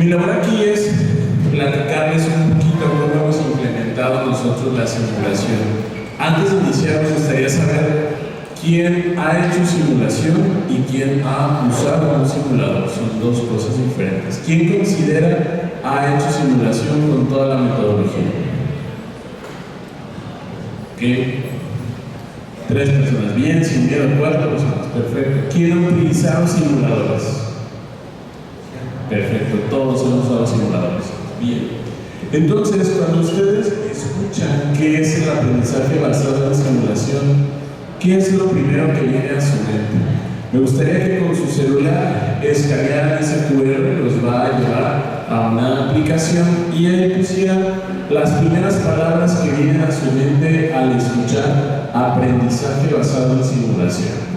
labor aquí es platicarles un poquito cómo hemos implementado nosotros la simulación. Antes de iniciar, me gustaría saber quién ha hecho simulación y quién ha usado un simulador. Son dos cosas diferentes. ¿Quién considera ha hecho simulación con toda la metodología? ¿Qué? 3 personas. Bien, sin miedo. 4 personas. Perfecto. ¿Quién ha utilizado simuladores? Perfecto. Todos hemos usado simuladores. Bien. Entonces, cuando ustedes escuchan qué es el aprendizaje basado en simulación, ¿qué es lo primero que viene a su mente? Me gustaría que con su celular escanearan ese QR, los va a llevar a una aplicación y ahí pusieran las primeras palabras que vienen a su mente al escuchar aprendizaje basado en simulación.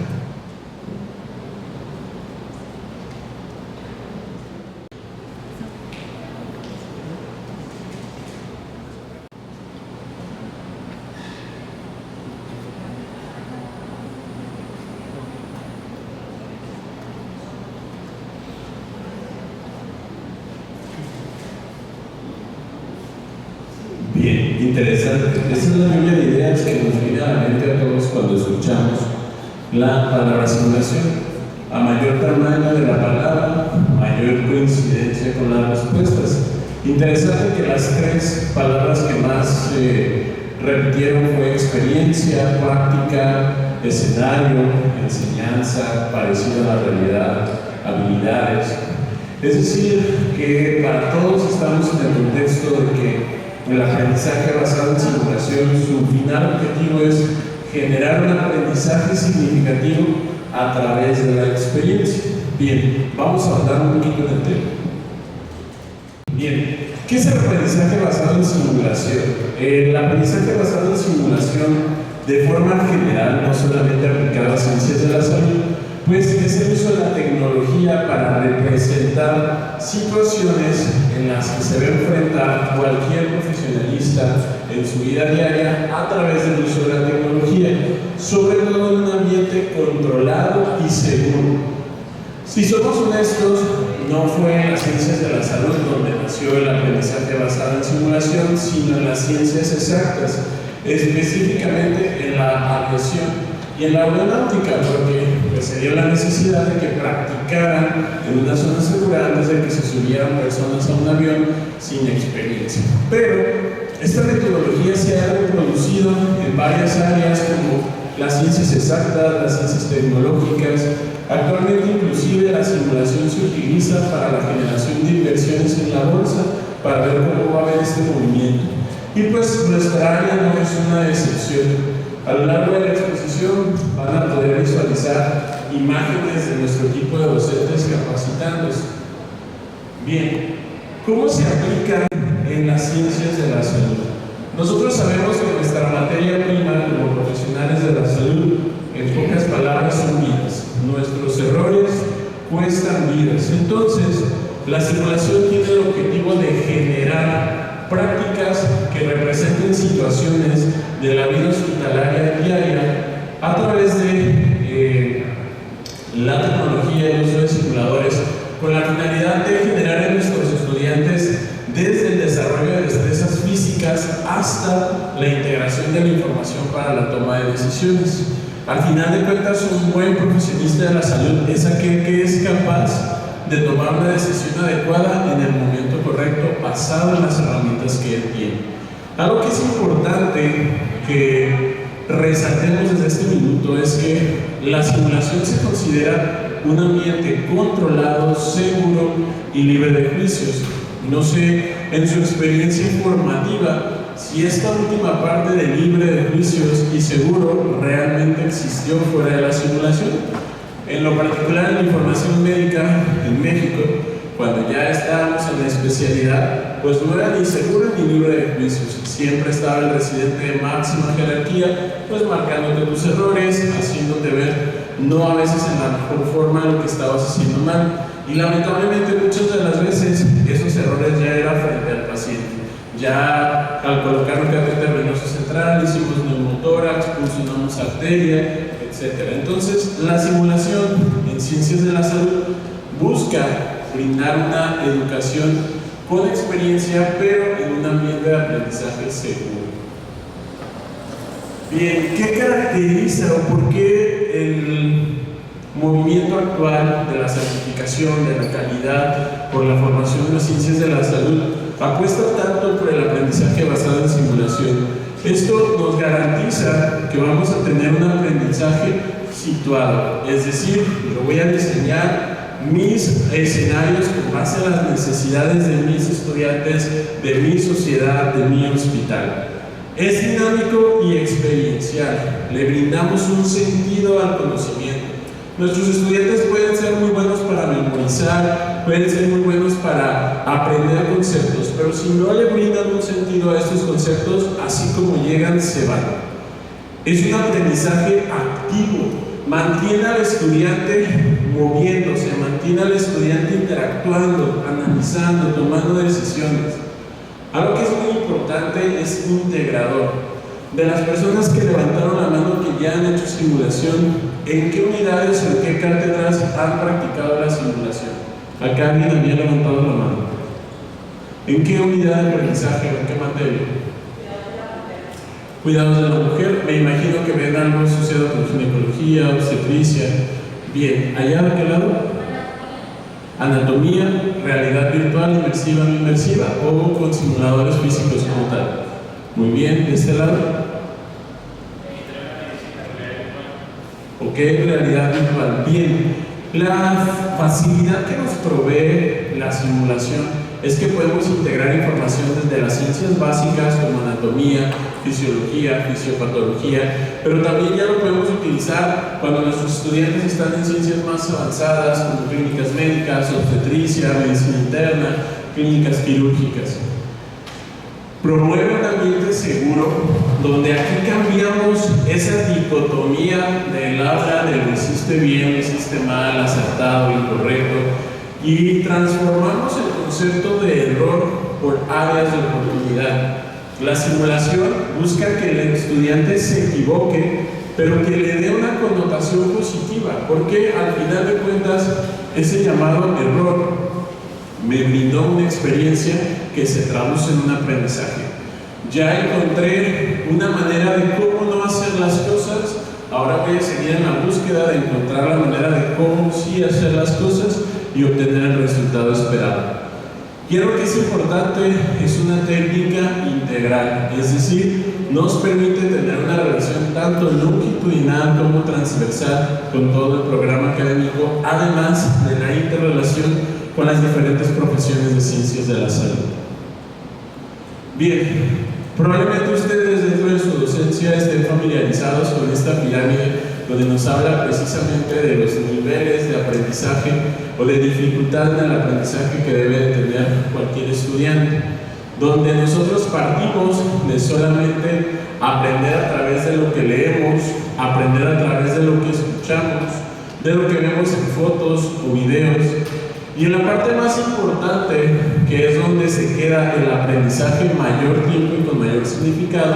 Bien, interesante. Esa es la lluvia de ideas que nos viene a la mente a todos cuando escuchamos la palabra simulación. A mayor tamaño de la palabra, mayor coincidencia con las respuestas. Interesante que las 3 palabras que más repitieron fue experiencia, práctica, escenario, enseñanza, parecido a la realidad, habilidades. Es decir, que para todos estamos en el contexto de que el aprendizaje basado en simulación, su final objetivo es generar un aprendizaje significativo a través de la experiencia. Bien, vamos a hablar un poquito del tema. Bien, ¿qué es el aprendizaje basado en simulación? El aprendizaje basado en simulación, de forma general, no solamente aplicado a ciencias de la salud, pues es el uso de la tecnología para representar situaciones en las que se ve enfrentar cualquier profesionalista en su vida diaria a través del uso de la tecnología, sobre todo en un ambiente controlado y seguro. Si somos honestos, no fue en las ciencias de la salud donde nació el aprendizaje basado en simulación, sino en las ciencias exactas, específicamente en la aviación y en la aeronáutica, porque se dio la necesidad de que practicaran en una zona segura antes de que se subieran personas a un avión sin experiencia. Pero esta metodología se ha reproducido en varias áreas como las ciencias exactas, las ciencias tecnológicas. Actualmente inclusive la simulación se utiliza para la generación de inversiones en la bolsa para ver cómo va a haber este movimiento. Y pues nuestra área no es una excepción. A lo largo de la exposición van a poder visualizar imágenes de nuestro equipo de docentes capacitándose. Bien, ¿cómo se aplica en las ciencias de la salud? Nosotros sabemos que nuestra materia prima como profesionales de la salud, en pocas palabras, son vidas. Nuestros errores cuestan vidas. Entonces, la simulación tiene el objetivo de generar prácticas que representen situaciones de la vida hospitalaria diaria a través de la tecnología y el uso de simuladores, con la finalidad de generar en nuestros estudiantes desde el desarrollo de destrezas físicas hasta la integración de la información para la toma de decisiones. Al final de cuentas, un buen profesionista de la salud es aquel que es capaz de tomar una decisión adecuada en el momento correcto, basado en las herramientas que él tiene. Algo que es importante que resaltemos desde este minuto es que la simulación se considera un ambiente controlado, seguro y libre de juicios. No sé, en su experiencia informativa, si esta última parte de libre de juicios y seguro realmente existió fuera de la simulación. En lo particular, en la información médica en México, cuando ya estábamos en la especialidad, pues no era ni seguro ni libre de juicios. Siempre estaba el residente de máxima jerarquía, pues marcándote tus errores, haciéndote ver, no a veces en la mejor forma, lo que estabas haciendo mal. Y lamentablemente muchas de las veces esos errores ya eran frente al paciente. Ya al colocar un catéter venoso central, hicimos neumotórax, pulsionamos arteria, etc. Entonces, la simulación en ciencias de la salud busca brindar una educación con experiencia, pero en un ambiente de aprendizaje seguro. Bien, ¿qué caracteriza o por qué el movimiento actual de la certificación, de la calidad, por la formación en las ciencias de la salud, apuesta tanto por el aprendizaje basado en simulación? Esto nos garantiza que vamos a tener un aprendizaje situado, es decir, yo voy a diseñar mis escenarios con base a las necesidades de mis estudiantes, de mi sociedad, de mi hospital. Es dinámico y experiencial, le brindamos un sentido al conocimiento. Nuestros estudiantes pueden ser muy buenos para memorizar, pueden ser muy buenos para aprender conceptos, pero si no le brindan un sentido a estos conceptos, así como llegan, se van. Es un aprendizaje activo, mantiene al estudiante moviéndose, mantiene al estudiante interactuando, analizando, tomando decisiones. Algo que es muy importante es integrador. De las personas que levantaron la mano que ya han hecho simulación, ¿en qué unidades o en qué cátedras han practicado la simulación? Acá alguien había levantado la mano. ¿En qué unidad de aprendizaje o en qué materia? Cuidados de la mujer. Me imagino que ven algo asociado con ginecología, obstetricia. Bien, ¿allá de qué lado? Anatomía, realidad virtual, inmersiva, no inmersiva, o con simuladores físicos como tal. Muy bien, de este lado. Ok, realidad virtual. Bien, la facilidad que nos provee la simulación es que podemos integrar información desde las ciencias básicas como anatomía, fisiología, fisiopatología, pero también ya lo podemos utilizar cuando nuestros estudiantes están en ciencias más avanzadas como clínicas médicas, obstetricia, medicina interna, clínicas quirúrgicas. Promueve un ambiente seguro donde aquí cambiamos esa dicotomía del habla de lo hiciste bien, lo hiciste mal, acertado, incorrecto, y transformamos el concepto de error por áreas de oportunidad. La simulación busca que el estudiante se equivoque, pero que le dé una connotación positiva, porque al final de cuentas ese llamado error me brindó una experiencia que se traduce en un aprendizaje. Ya encontré una manera de cómo no hacer las cosas, ahora voy a seguir en la búsqueda de encontrar la manera de cómo sí hacer las cosas y obtener el resultado esperado. Y algo que es importante es una técnica integral, es decir, nos permite tener una relación tanto longitudinal como transversal con todo el programa académico, además de la interrelación con las diferentes profesiones de ciencias de la salud. Bien, probablemente ustedes dentro de su docencia estén familiarizados con esta pirámide donde nos habla precisamente de los niveles de aprendizaje o de dificultad en el aprendizaje que debe tener cualquier estudiante, donde nosotros partimos de solamente aprender a través de lo que leemos, aprender a través de lo que escuchamos, de lo que vemos en fotos o videos, y en la parte más importante, que es donde se queda el aprendizaje mayor tiempo y con mayor significado,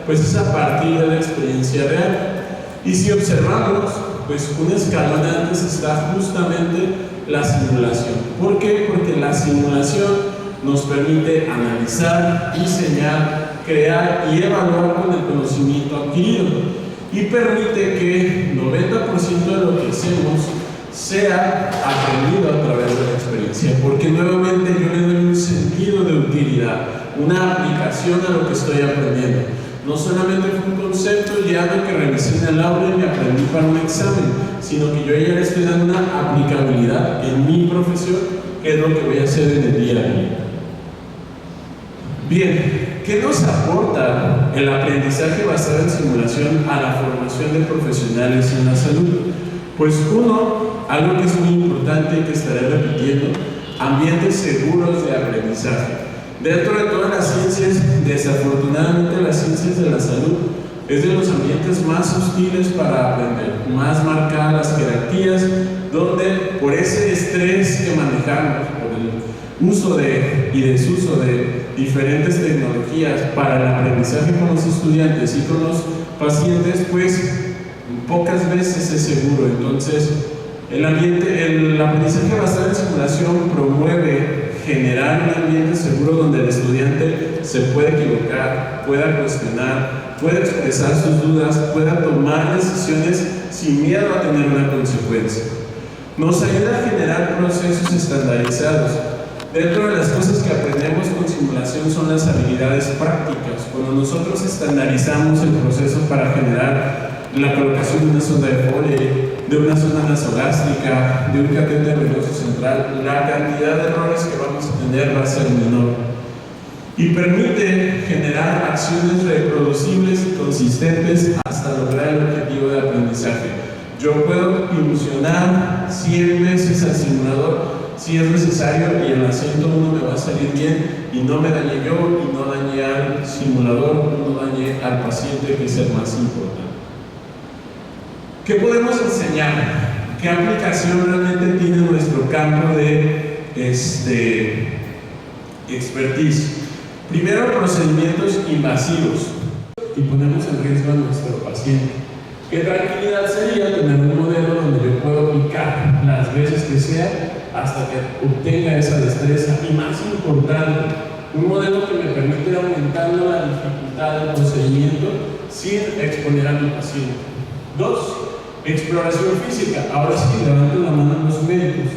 pues es a partir de la experiencia real. Y si observamos, pues un escalón antes está justamente la simulación. ¿Por qué? Porque la simulación nos permite analizar, diseñar, crear y evaluar con el conocimiento adquirido, y permite que 90% de lo que hacemos sea aprendido a través de la experiencia, porque nuevamente yo le doy un sentido de utilidad, una aplicación a lo que estoy aprendiendo. No solamente fue un concepto ya de que revisé en el aula y me aprendí para un examen, sino que yo ya le estoy dando una aplicabilidad en mi profesión, que es lo que voy a hacer en el día a día. Bien, ¿qué nos aporta el aprendizaje basado en simulación a la formación de profesionales en la salud? Pues uno, algo que es muy importante y que estaré repitiendo, ambientes seguros de aprendizaje. Dentro de todas las ciencias, desafortunadamente las ciencias de la salud es de los ambientes más hostiles para aprender, más marcadas las jerarquías, donde por ese estrés que manejamos, por el uso y desuso de diferentes tecnologías para el aprendizaje con los estudiantes y con los pacientes, pues pocas veces es seguro. Entonces El aprendizaje basado en simulación promueve generar un ambiente seguro donde el estudiante se puede equivocar, pueda cuestionar, pueda expresar sus dudas, pueda tomar decisiones sin miedo a tener una consecuencia. Nos ayuda a generar procesos estandarizados. Dentro de las cosas que aprendemos con simulación son las habilidades prácticas. Cuando nosotros estandarizamos el proceso para generar la colocación de una sonda de Foley, de una zona nasogástrica, de un catéter venoso central, la cantidad de errores que vamos a tener va a ser menor. Y permite generar acciones reproducibles y consistentes hasta lograr el objetivo de aprendizaje. Yo puedo ilusionar 100 veces al simulador si es necesario y en la 101 me va a salir bien y no me dañé yo y no dañé al simulador, no dañé al paciente, que es el más importante. ¿Qué podemos enseñar? ¿Qué aplicación realmente tiene nuestro campo de expertise? Primero, procedimientos invasivos y ponemos en riesgo a nuestro paciente. ¿Qué tranquilidad sería tener un modelo donde yo puedo picar las veces que sea hasta que obtenga esa destreza? Y más importante, un modelo que me permite ir aumentando la dificultad del procedimiento sin exponer a mi paciente. 2. Exploración física. Ahora sí, levanten la mano los médicos.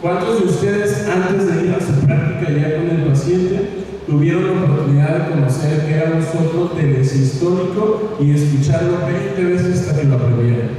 ¿Cuántos de ustedes antes de ir a su práctica ya con el paciente tuvieron la oportunidad de conocer qué era un soplo telesistólico y escucharlo 20 veces hasta que lo aprendieran?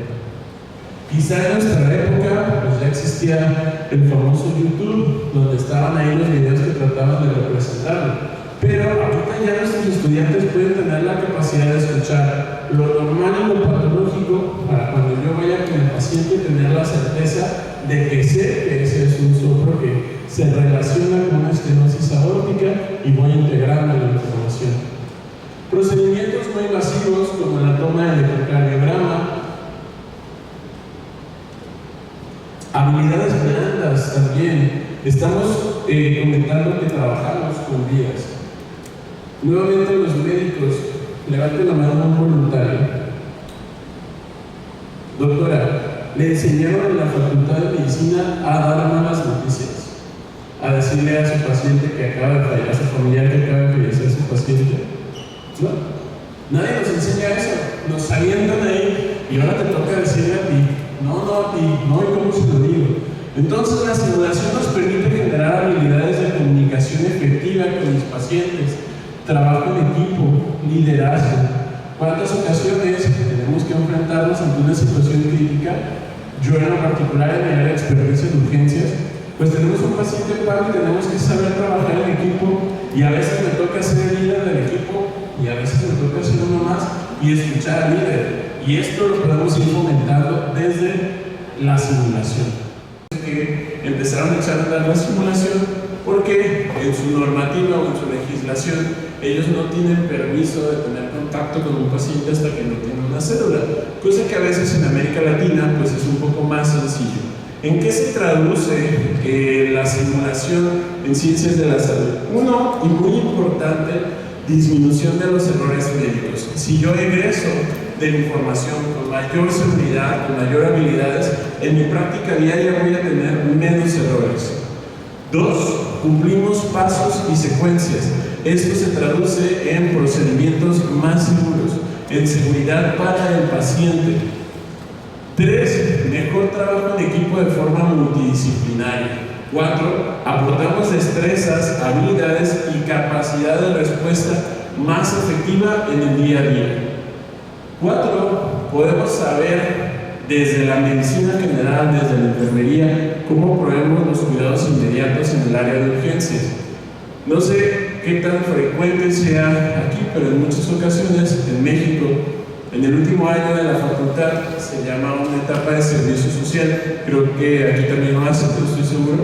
Quizá en nuestra época pues ya existía el famoso YouTube, donde estaban ahí los videos que trataban de representarlo. Pero ahorita ya nuestros estudiantes pueden tener la capacidad de escuchar lo normal y lo patológico para cuando yo vaya con el paciente tener la certeza de que sé que ese es un soplo que se relaciona con una estenosis aórtica y voy integrando la información. Procedimientos no invasivos como la toma de electrocardiograma. Habilidades blandas también. Estamos comentando que trabajamos con vidas. Nuevamente los médicos, levanten la mano a un voluntario. Doctora, le enseñaron en la Facultad de Medicina a dar malas noticias, a decirle a su paciente que acaba de fallar, a su familiar que acaba de fallecer su paciente. No, nadie nos enseña eso, nos avientan ahí y ahora te toca decirle a ti, no a ti, no, y cómo se lo digo. Entonces la simulación nos permite generar habilidades de comunicación efectiva con mis pacientes, trabajo en equipo, liderazgo. ¿Cuántas ocasiones tenemos que enfrentarnos ante una situación crítica? Yo en lo particular en mi área de experiencia en urgencias, pues tenemos un paciente en paro y tenemos que saber trabajar en equipo y a veces me toca ser el líder del equipo y a veces me toca ser uno más y escuchar al líder. Y esto lo podemos ir fomentando desde la simulación. Que empezaron a echar a andar la simulación porque en su normativa o en su legislación ellos no tienen permiso de tener contacto con un paciente hasta que no tiene una cédula, cosa que a veces en América Latina pues es un poco más sencillo. ¿En qué se traduce la simulación en ciencias de la salud? Uno, y muy importante, disminución de los errores médicos. Si yo egreso de la información con mayor seguridad, con mayor habilidades, en mi práctica diaria voy a tener menos errores. 2. Cumplimos pasos y secuencias. Esto se traduce en procedimientos más seguros, en seguridad para el paciente. 3. Mejor trabajo en equipo de forma multidisciplinaria. 4. Aportamos destrezas, habilidades y capacidad de respuesta más efectiva en el día a día. 4. Podemos saber desde la medicina general, desde la enfermería, cómo proveemos los cuidados inmediatos en el área de urgencias. No sé qué tan frecuente sea aquí, pero en muchas ocasiones en México, en el último año de la facultad, se llama una etapa de servicio social. Creo que aquí también lo hacen, pero estoy seguro.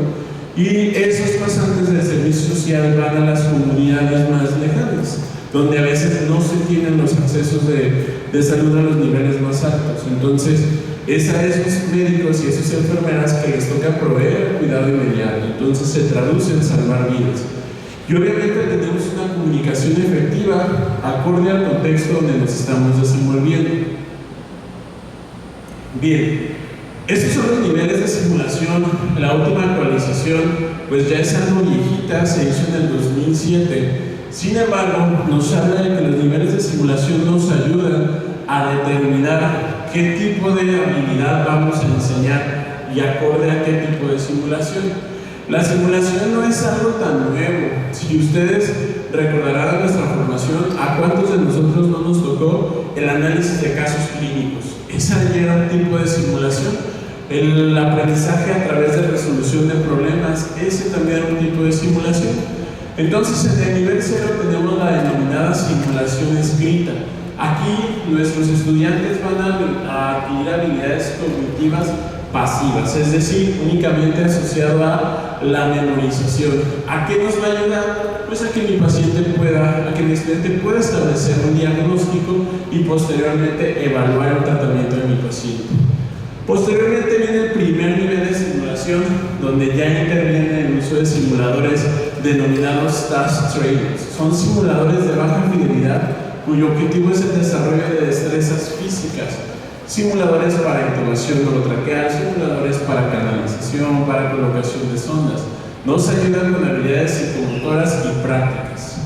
Y esos pasantes del servicio social van a las comunidades más lejanas, donde a veces no se tienen los accesos de salud a los niveles más altos. Entonces, es a esos médicos y a esas enfermeras que les toca proveer el cuidado inmediato. Entonces, se traduce en salvar vidas. Y obviamente tenemos una comunicación efectiva acorde al contexto donde nos estamos desenvolviendo. Bien, Estos son los niveles de simulación. La última actualización pues ya es algo viejita, se hizo en el 2007. Sin embargo, nos habla de que los niveles de simulación nos ayudan a determinar qué tipo de habilidad vamos a enseñar y acorde a qué tipo de simulación. La simulación no es algo tan nuevo. Si ustedes recordarán nuestra formación, ¿a cuántos de nosotros no nos tocó el análisis de casos clínicos? Esa ya era un tipo de simulación. El aprendizaje a través de resolución de problemas, ese también era un tipo de simulación. Entonces, en el nivel 0 tenemos la denominada simulación escrita. Aquí nuestros estudiantes van a adquirir habilidades cognitivas pasivas, es decir, únicamente asociado a la memorización. ¿A qué nos va a ayudar? Pues a que mi estudiante pueda establecer un diagnóstico y posteriormente evaluar el tratamiento de mi paciente. Posteriormente viene el primer nivel de simulación, donde ya interviene el uso de simuladores denominados task trainers. Son simuladores de baja fidelidad cuyo objetivo es el desarrollo de destrezas físicas. Simuladores para intubación orotraqueal, simuladores para canalización, para colocación de sondas. Nos ayudan con habilidades psicomotoras y prácticas.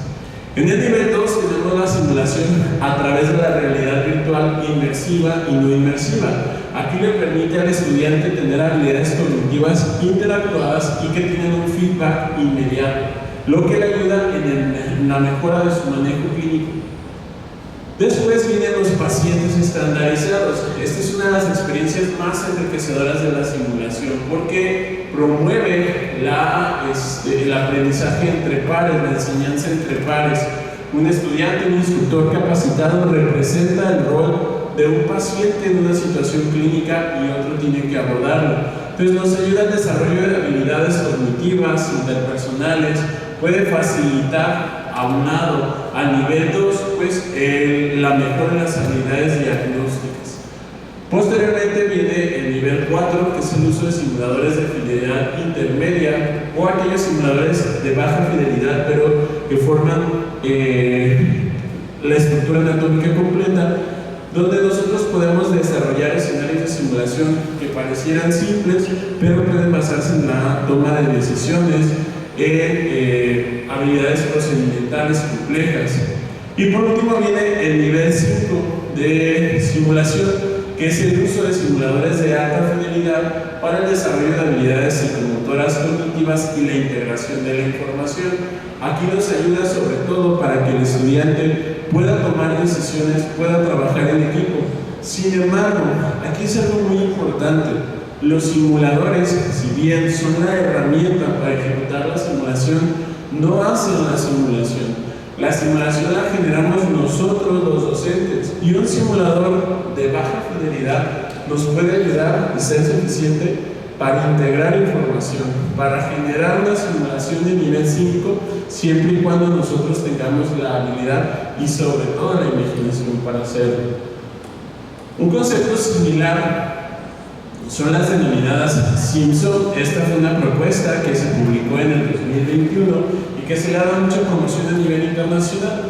En el nivel 2 tenemos la simulación a través de la realidad virtual inmersiva y no inmersiva. Aquí le permite al estudiante tener habilidades cognitivas interactuadas y que tienen un feedback inmediato, lo que le ayuda en la mejora de su manejo clínico. Después vienen los pacientes estandarizados. Esta es una de las experiencias más enriquecedoras de la simulación porque promueve el aprendizaje entre pares, la enseñanza entre pares. Un estudiante, un instructor capacitado representa el rol de un paciente en una situación clínica y otro tiene que abordarlo. Entonces nos ayuda al desarrollo de habilidades cognitivas, interpersonales, puede facilitar aunado al nivel 2, pues la mejora de las habilidades diagnósticas. Posteriormente viene el nivel 4, que es el uso de simuladores de fidelidad intermedia o aquellos simuladores de baja fidelidad, pero que forman la estructura anatómica completa, donde nosotros podemos desarrollar escenarios de simulación que parecieran simples, pero pueden basarse en la toma de decisiones, en habilidades procedimentales complejas. Y por último viene el nivel 5 de simulación, que es el uso de simuladores de alta fidelidad para el desarrollo de habilidades psicomotoras cognitivas y la integración de la información. Aquí nos ayuda sobre todo para que el estudiante pueda tomar decisiones, pueda trabajar en equipo. Sin embargo, aquí es algo muy importante. Los simuladores, si bien son la herramienta para ejecutar la simulación, no hacen la simulación. La simulación la generamos nosotros los docentes y un simulador de baja fidelidad nos puede ayudar y ser suficiente para integrar información, para generar una simulación de nivel 5 siempre y cuando nosotros tengamos la habilidad y sobre todo la imaginación para hacerlo. Un concepto similar son las denominadas Simpson. Esta fue una propuesta que se publicó en el 2021 y que se le ha dado mucha promoción a nivel internacional.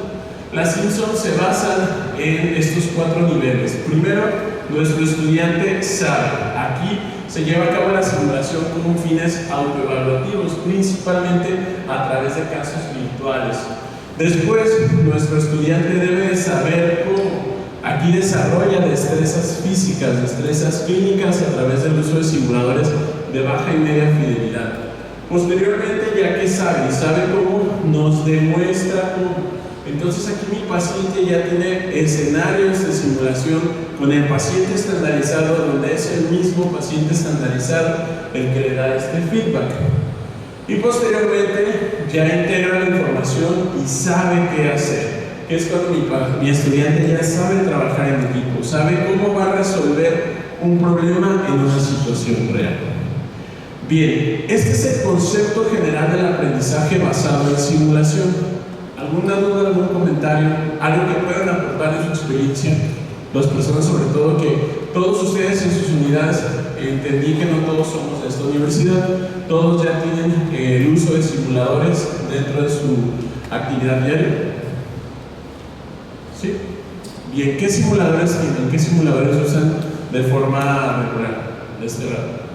Las Simpson se basan en estos 4 niveles. Primero, nuestro estudiante sabe. Aquí se lleva a cabo la simulación con fines autoevaluativos, principalmente a través de casos virtuales. Después, nuestro estudiante debe saber cómo. Aquí desarrolla destrezas físicas, destrezas clínicas a través del uso de simuladores de baja y media fidelidad. Posteriormente, ya que sabe y sabe cómo, nos demuestra cómo. Entonces aquí mi paciente ya tiene escenarios de simulación con el paciente estandarizado, donde es el mismo paciente estandarizado el que le da este feedback. Y posteriormente ya integra la información y sabe qué hacer. Que es cuando mi estudiante ya sabe trabajar en equipo, sabe cómo va a resolver un problema en una situación real. Bien, este es el concepto general del aprendizaje basado en simulación. ¿Alguna duda, algún comentario? ¿Algo que puedan aportar en su experiencia? Las personas, sobre todo, que todos ustedes en sus unidades, entendí que no todos somos de esta universidad, todos ya tienen el uso de simuladores dentro de su actividad diaria. ¿Sí? Bien, ¿qué simuladores tienen? ¿Qué simuladores usan de forma regular? de este lado.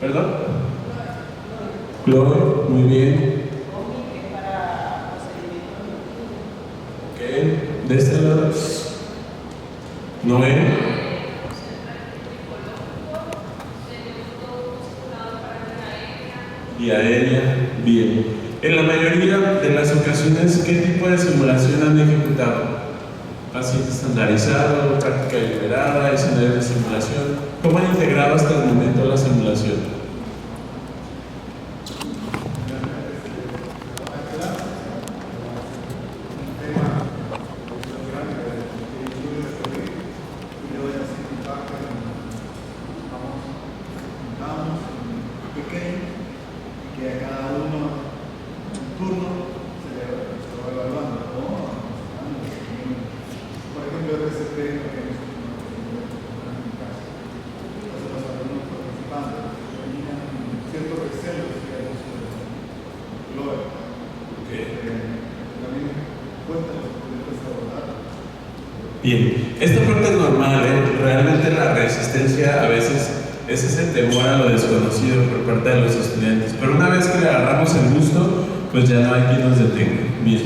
¿Perdón? Cloro, muy bien. Ok, de este lado. Noé. Y aérea, bien. En la mayoría de las ocasiones, ¿qué tipo de simulación han ejecutado? Paciente estandarizado, práctica liberada, escenarios de simulación. ¿Cómo han integrado hasta el momento la simulación? Bien, esta parte es normal, realmente la resistencia a veces es ese temor a lo desconocido por parte de los estudiantes, pero una vez que le agarramos el gusto, pues ya no hay quien nos detenga. Bien,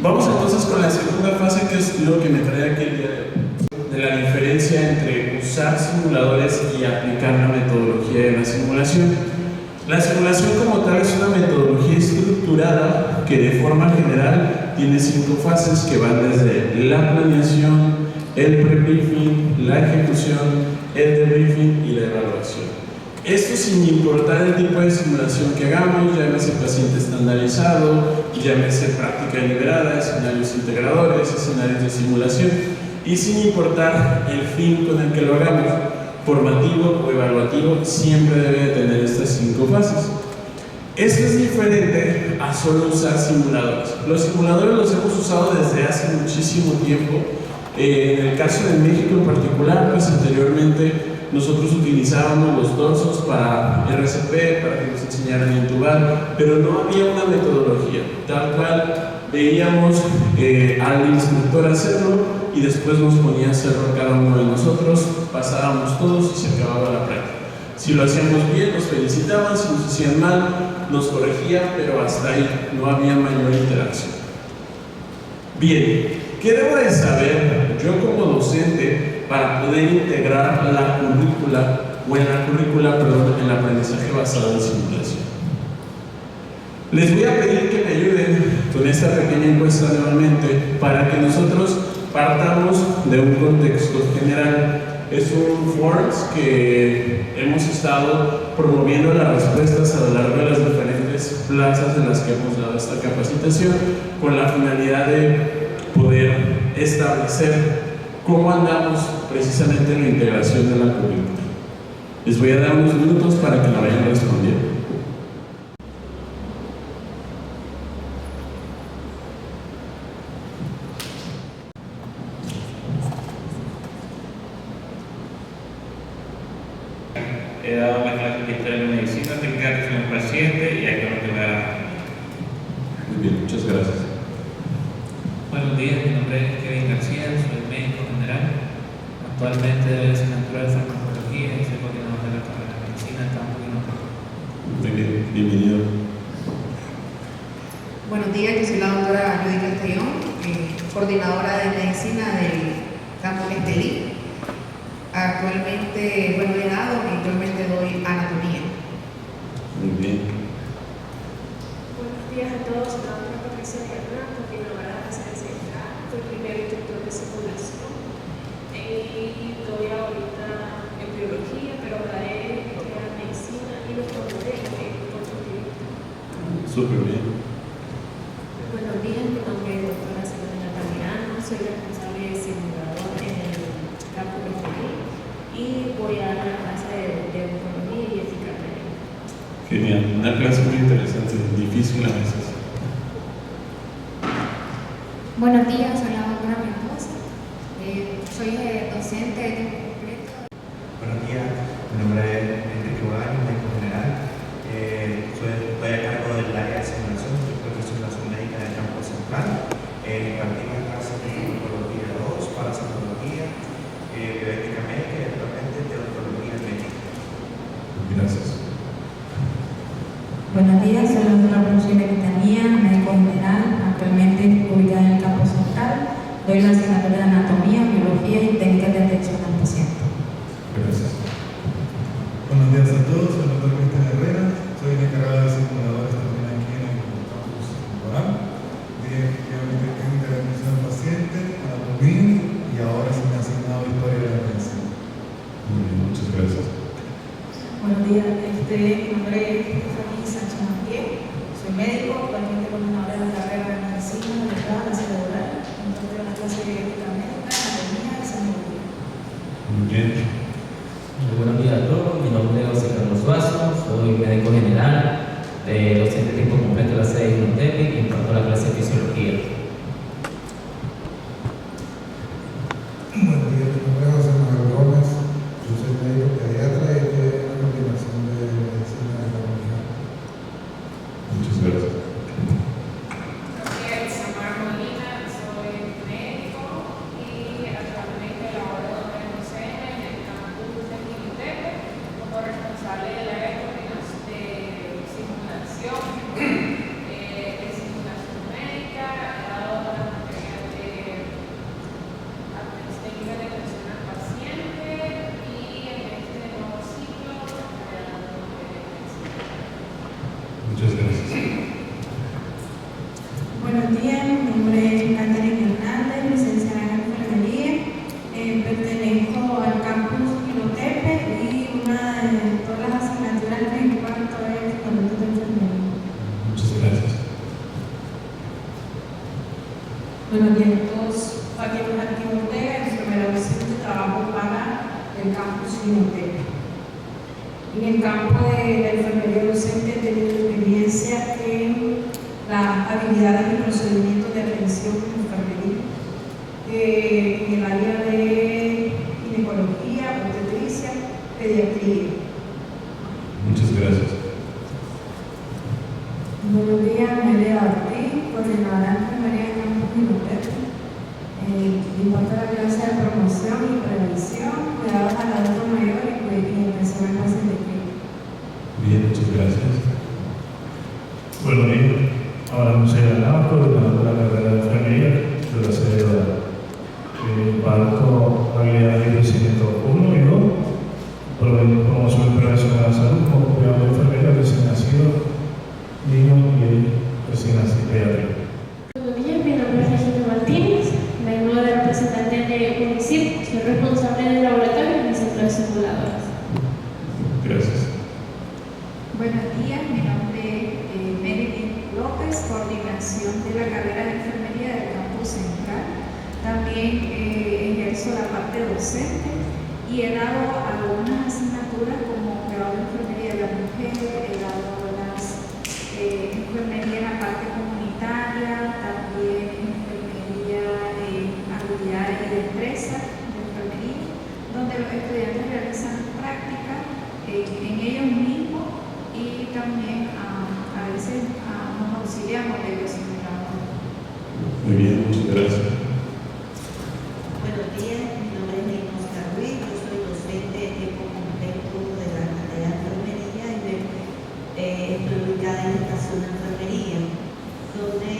vamos entonces con la segunda fase, que es lo que me trae aquí el día de la diferencia entre usar simuladores y aplicar la metodología de la simulación. La simulación como tal es una metodología estructurada que de forma general tiene 5 fases que van desde la planeación, el pre-briefing, la ejecución, el debriefing y la evaluación. Esto sin importar el tipo de simulación que hagamos, llámese paciente estandarizado, llámese práctica deliberada, escenarios integradores, escenarios de simulación, y sin importar el fin con el que lo hagamos, formativo o evaluativo, siempre debe de tener estas 5 fases. Esto es diferente a solo usar simuladores. Los simuladores los hemos usado desde hace muchísimo tiempo. En el caso de México en particular, pues anteriormente nosotros utilizábamos los dorsos para RCP, para que nos enseñaran a intubar, pero no había una metodología. Tal cual veíamos al instructor hacerlo y después nos ponía a hacerlo cada uno de nosotros, pasábamos todos y se acababa la práctica. Si lo hacíamos bien, nos felicitaban; si nos hacían mal, nos corregían, pero hasta ahí, no había mayor interacción. Bien, ¿qué debo de saber yo como docente para poder integrar la currícula o en la currícula, perdón, el aprendizaje basado en simulación? Les voy a pedir que me ayuden con esta pequeña encuesta nuevamente para que nosotros partamos de un contexto general. Es un Forms que hemos estado promoviendo las respuestas a lo largo de las diferentes plazas en las que hemos dado esta capacitación, con la finalidad de poder establecer cómo andamos precisamente en la integración de la currícula. Les voy a dar unos minutos para que la vayan respondiendo. He dado la clase de historia de la medicina, técnica de atención al paciente y actualmente me da. Muy bien, muchas gracias. Buenos días, mi nombre es Kevin García, soy médico general. Actualmente doy la asignatura de farmacología y soy coordinador de la carrera de medicina en campo y no. Muy bien, bienvenido. Buenos días, yo soy la doctora Judy Castellón, coordinadora de medicina del campo Estelí. Actualmente, bueno, he dado y actualmente doy anatomía. Muy bien. Buenos días a todos, soy la doctora Patricia Hernández, coordinadora de la ciencia central, fui primer instructor de simulación y doy ahorita en biología, pero hablaré de la medicina y los problemas en constructivismo. Súper bien. Buenos días, mi nombre es doctora Silvana Tamirano, soy responsable de simulador en el campo de Estelí y voy a dar la clase de oncología y ética clínica. Genial, una clase muy interesante, difícil a veces. Buenos días, soy la doctora Mendoza, soy docente de tiempo completo. Buenos días, mi nombre es Enrique Bolaño, médico general. Estoy a cargo del área de simulación, instructor de simulación médica del campo central. Impartimos clases de farmacología 2, parasitología, bioética Doy la asignatura de anatomía, biología y técnicas de atención al paciente. Gracias. Buenos días a todos, soy el doctor Cristian Herrera, soy el encargado de simuladores también aquí en el campus temporal. Efectivamente, técnica de atención al paciente, anatomía y ahora se me ha asignado historia de la medicina. Muy bien, muchas gracias. Buenos días, mi nombre es Stephanie Sánchez Mantier, soy médico, actualmente coordinadora de la carrera de medicina, de la cerebral, entonces de la clase de ética médica, anatomía y semiología. Muy bien. Muy buenos días a todos, mi nombre es José Carlos Suazo, soy médico general de docente de tiempo completo de la sede de UNTEPI y imparto la clase de fisiología. Buenos días, mi nombre es José Manuel Gómez, yo soy médico pediatra y estoy en la combinación de medicina de la comunidad. Muchas gracias. Samar Molina, soy médico y actualmente laboro en el UCN en el campus de Quilitepe como responsable del área de simulación médica, he dado las materias de técnica de atención al paciente y en este nuevo ciclo he dado Muchas gracias. Buenos días, mi nombre es Catherine Hernández, licenciada en enfermería. Pertenezco al campus Quilitepe y una de todas las asignaturas que imparto es conducta de enfermería. Muchas gracias. Buenos días a todos, Joaquín Martín Ortega, enfermera docente, trabajo para el campus Quilitepe. En el campo de la enfermería docente he tenido experiencia en las habilidades y procedimientos de atención en enfermería, en el área de ginecología, obstetricia, pediatría. Muchas gracias. Buenos días, Melia Ortiz, coordinadora de enfermería en campus Quilitepe. Imparto la clase de promoción y prevención, cuidados al adulto mayor y atención al paciente clínico. Bien, muchas gracias. Buenos días, ahora José Ganado, coordinador de la carrera de enfermería de la sede de Dorado. Imparto habilidades de crecimiento 1 y 2, promoción y prevención de la salud como cuidado de enfermería recién nacido, niños y recién nacido pediátrico. Buenos días, mi nombre es Regina Martínez, vengo de representante de UNICIP, soy responsable del laboratorio en el centro de simuladores. Gracias. Buenos días, mi nombre es Meredith López, coordinación de la carrera de enfermería del campus central. También ejerzo la parte docente y he dado algunas asignaturas como grado de enfermería de la mujer, he dado las enfermería en la parte comunitaria, también enfermería habilidades y destrezas de enfermería, donde los estudiantes realizan prácticas en ellos mismos y también a veces nos auxiliamos de los simuladores. Muy bien, muchas gracias. Buenos días, mi nombre es Lina Oscar Ruiz, yo soy docente de tiempo completo de la carrera de enfermería y estoy ubicada en la estación de enfermería, donde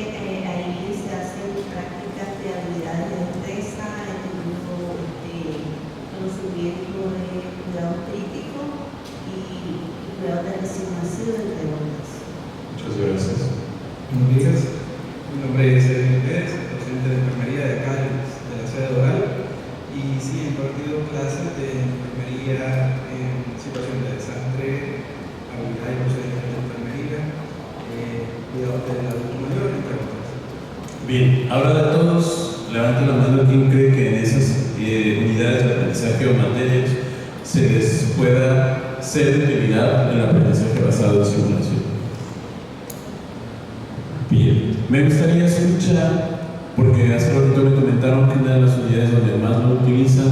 ahí se hacen prácticas de habilidades de destreza, conocimiento de cuidados críticos y cuidados de recién nacido, entre otras. Muchas gracias. Buenos días, mi nombre es Edwin Pérez, docente de enfermería de acá de la sede de Doral y sí, he impartido clases de enfermería en situación de desastre, habilidad y procedimientos de enfermería, cuidados del adulto mayor, entre otras. Bien, ahora de todos, levante la mano quien cree que en esas unidades de aprendizaje o materias se les pueda ser de utilidad en el aprendizaje basado en simulación. Bien, me gustaría escuchar, porque hace ratito me comentaron que una de las unidades donde más lo utilizan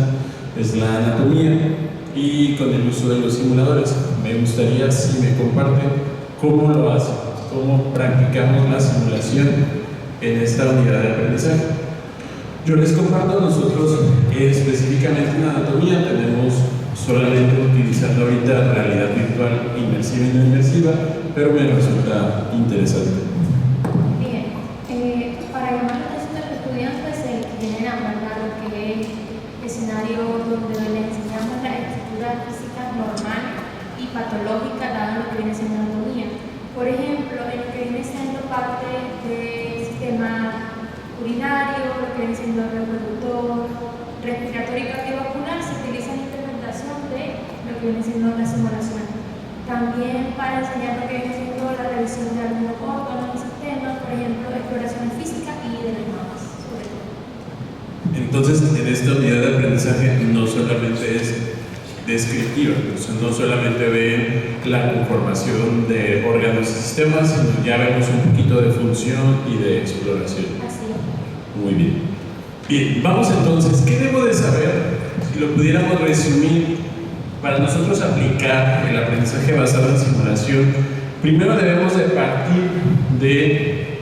es la anatomía y con el uso de los simuladores. Me gustaría si me comparten cómo lo hacen, cómo practicamos la simulación en esta unidad de aprendizaje. Yo les comparto, nosotros específicamente en anatomía tenemos solamente utilizando ahorita realidad virtual inmersiva y no inmersiva, pero me resulta interesante. Bien, para llamar la atención de los estudiantes se genera escenario donde le enseñamos la estructura física normal y patológica dada lo que viene siendo anatomía. Por ejemplo, en lo que viene siendo parte del sistema urinario, lo que viene siendo reproductor, respiratorio y cardiovascular, se utiliza la interpretación de lo que viene siendo la simulación. También para enseñar lo que viene siendo la revisión de algunos órganos y sistemas, por ejemplo, exploración física y de las mamas, sobre todo. Entonces, en esta unidad de aprendizaje no solamente es descriptiva, no solamente ven la conformación de órganos y sistemas, sino ya vemos un poquito de función y de exploración. Así es. Muy bien. Bien, vamos entonces, ¿qué debo de saber? Si lo pudiéramos resumir, para nosotros aplicar el aprendizaje basado en simulación, primero debemos de partir de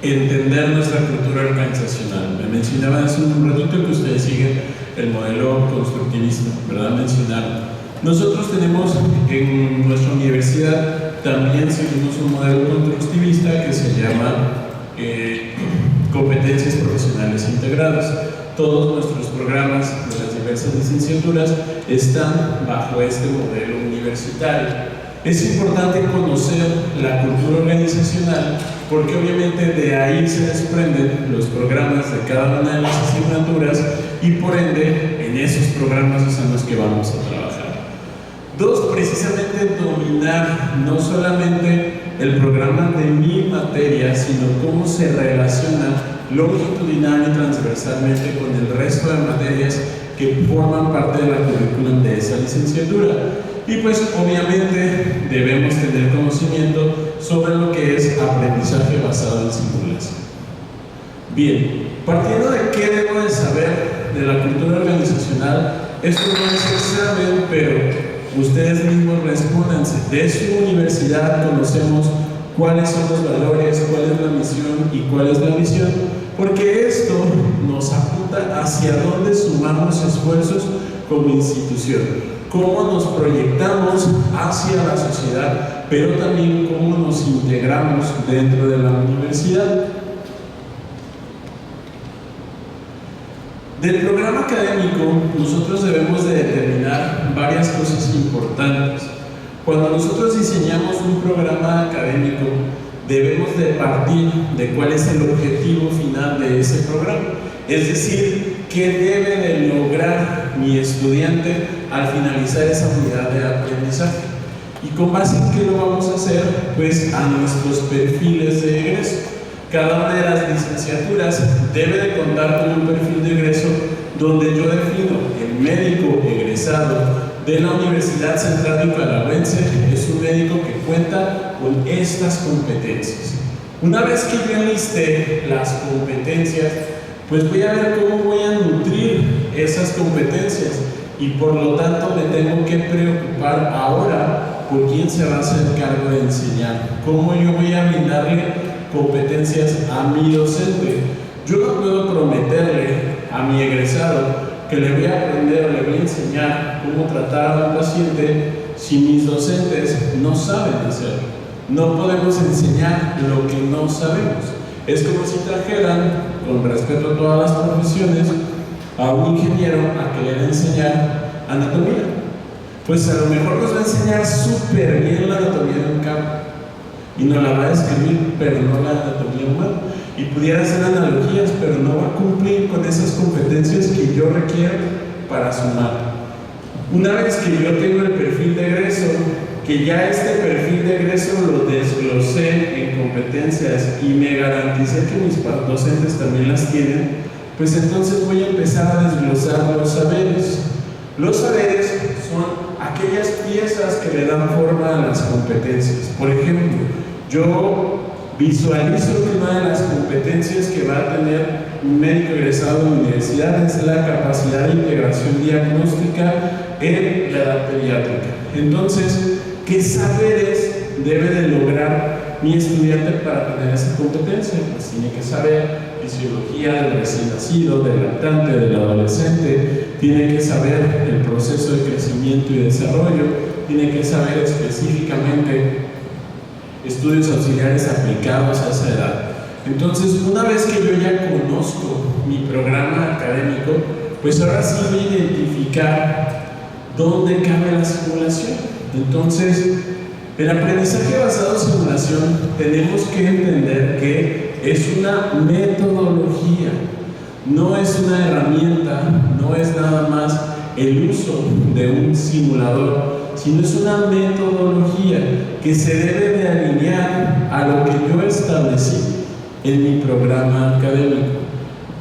entender nuestra cultura organizacional. Me mencionaba hace un ratito que ustedes siguen el modelo constructivista, ¿verdad? Mencionar. Nosotros tenemos en nuestra universidad, también seguimos un modelo constructivista que se llama competencias profesionales integradas. Todos nuestros programas de las diversas licenciaturas están bajo este modelo universitario. Es importante conocer la cultura organizacional porque obviamente de ahí se desprenden los programas de cada una de las asignaturas y por ende en esos programas es en los que vamos a trabajar. Dos, precisamente dominar no solamente el programa de mi materia, sino cómo se relaciona longitudinal y transversalmente con el resto de materias que forman parte de la currículum de esa licenciatura. Y pues obviamente debemos tener conocimiento sobre lo que es aprendizaje basado en simulación. Bien, partiendo de qué debo de saber de la cultura organizacional, esto no es examen, pero ustedes mismos respóndanse. De su universidad conocemos cuáles son los valores, cuál es la misión y cuál es la visión, porque esto nos apunta hacia dónde sumamos esfuerzos como institución. Cómo nos proyectamos hacia la sociedad, pero también cómo nos integramos dentro de la universidad. Del programa académico, nosotros debemos de determinar varias cosas importantes. Cuando nosotros diseñamos un programa académico, debemos de partir de cuál es el objetivo final de ese programa. Es decir, qué debe de lograr mi estudiante al finalizar esa unidad de aprendizaje. ¿Y con base en qué lo vamos a hacer? Pues a nuestros perfiles de egreso. Cada una de las licenciaturas debe de contar con un perfil de egreso donde yo defino el médico egresado de la Universidad Central Nicaragüense es un médico que cuenta con estas competencias. Una vez que yo enlisté las competencias, pues voy a ver cómo voy a nutrir esas competencias y por lo tanto me tengo que preocupar ahora por quién se va a hacer cargo de enseñar, cómo yo voy a brindarle competencias a mi docente. Yo no puedo prometerle a mi egresado que le voy a aprender o le voy a enseñar cómo tratar a un paciente si mis docentes no saben hacerlo. No podemos enseñar lo que no sabemos. Es como si trajeran, con respeto a todas las profesiones, a un ingeniero a querer enseñar anatomía. Pues a lo mejor nos va a enseñar súper bien la anatomía de un campo y nos la va a describir, pero no la anatomía humana. Y pudiera hacer analogías, pero no va a cumplir con esas competencias que yo requiero para sumar. Una vez que yo tengo el perfil de egreso, que ya este perfil de egreso lo desglosé en competencias y me garanticé que mis docentes también las tienen, pues entonces voy a empezar a desglosar los saberes. Los saberes son aquellas piezas que le dan forma a las competencias. Por ejemplo, yo visualizo que una de las competencias que va a tener un médico egresado de la universidad es la capacidad de integración diagnóstica en la edad pediátrica. Entonces, ¿qué saberes debe de lograr mi estudiante para tener esa competencia? Pues tiene que saber fisiología del recién nacido, del lactante, del adolescente, tiene que saber el proceso de crecimiento y desarrollo, tiene que saber específicamente estudios auxiliares aplicados a esa edad. Entonces, una vez que yo ya conozco mi programa académico, pues ahora sí voy a identificar dónde cabe la simulación. Entonces, el aprendizaje basado en simulación tenemos que entender que es una metodología, no es una herramienta, no es nada más el uso de un simulador, sino es una metodología que se debe de alinear a lo que yo establecí en mi programa académico.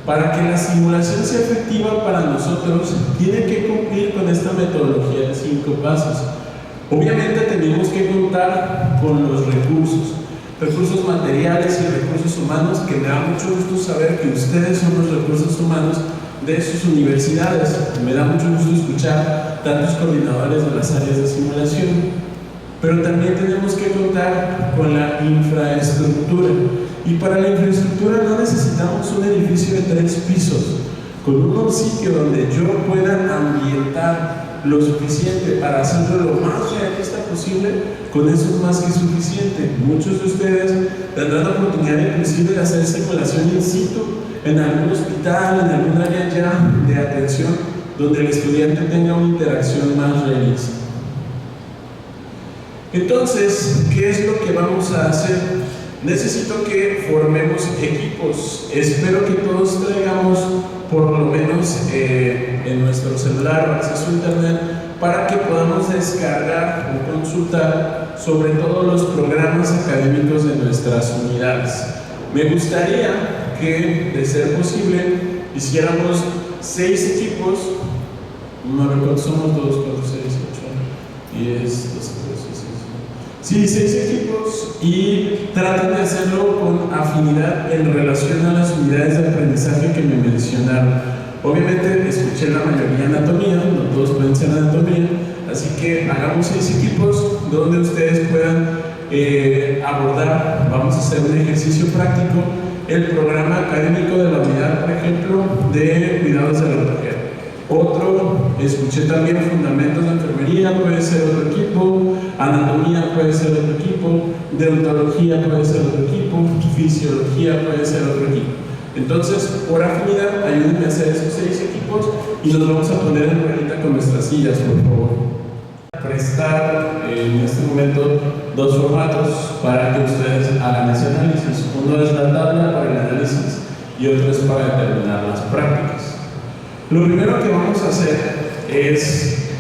Para que la simulación sea efectiva para nosotros, tiene que cumplir con esta metodología de 5 pasos. Obviamente tenemos que contar con los recursos materiales y recursos humanos, que me da mucho gusto saber que ustedes son los recursos humanos de sus universidades. Me da mucho gusto escuchar tantos coordinadores de las áreas de simulación, pero también tenemos que contar con la infraestructura. Y para la infraestructura no necesitamos un edificio de 3 pisos, con un sitio donde yo pueda ambientar lo suficiente para hacerlo lo más realista posible. Con eso es más que suficiente. Muchos de ustedes tendrán la oportunidad inclusive de hacer simulación in situ en algún hospital, en algún área ya de atención, donde el estudiante tenga una interacción más realista. Entonces, ¿qué es lo que vamos a hacer? Necesito que formemos equipos. Espero que todos traigamos por lo menos en nuestro celular acceso a internet para que podamos descargar o consultar sobre todos los programas académicos de nuestras unidades. Me gustaría que, de ser posible, hiciéramos 6 equipos. No me acuerdo, somos 2, 4, 6, 8, 10, 12, 13, 16. Sí, 6 equipos, y traten de hacerlo con afinidad en relación a las unidades de aprendizaje que me mencionaron. Obviamente escuché la mayoría anatomía, no todos pueden ser anatomía, así que hagamos 6 equipos donde ustedes puedan abordar. Vamos a hacer un ejercicio práctico, el programa académico de la unidad, por ejemplo, de cuidados de la mujer. Otro, escuché también fundamentos de enfermería, puede ser otro equipo, anatomía puede ser otro equipo, deontología puede ser otro equipo, fisiología puede ser otro equipo. Entonces, por afinidad, ayúdenme a hacer esos 6 equipos y nos vamos a poner en ruedita con nuestras sillas, por favor. Prestar en este momento 2 formatos para que ustedes hagan ese análisis. Uno es la tabla para el análisis y otro es para determinar las prácticas. Lo primero que vamos a hacer es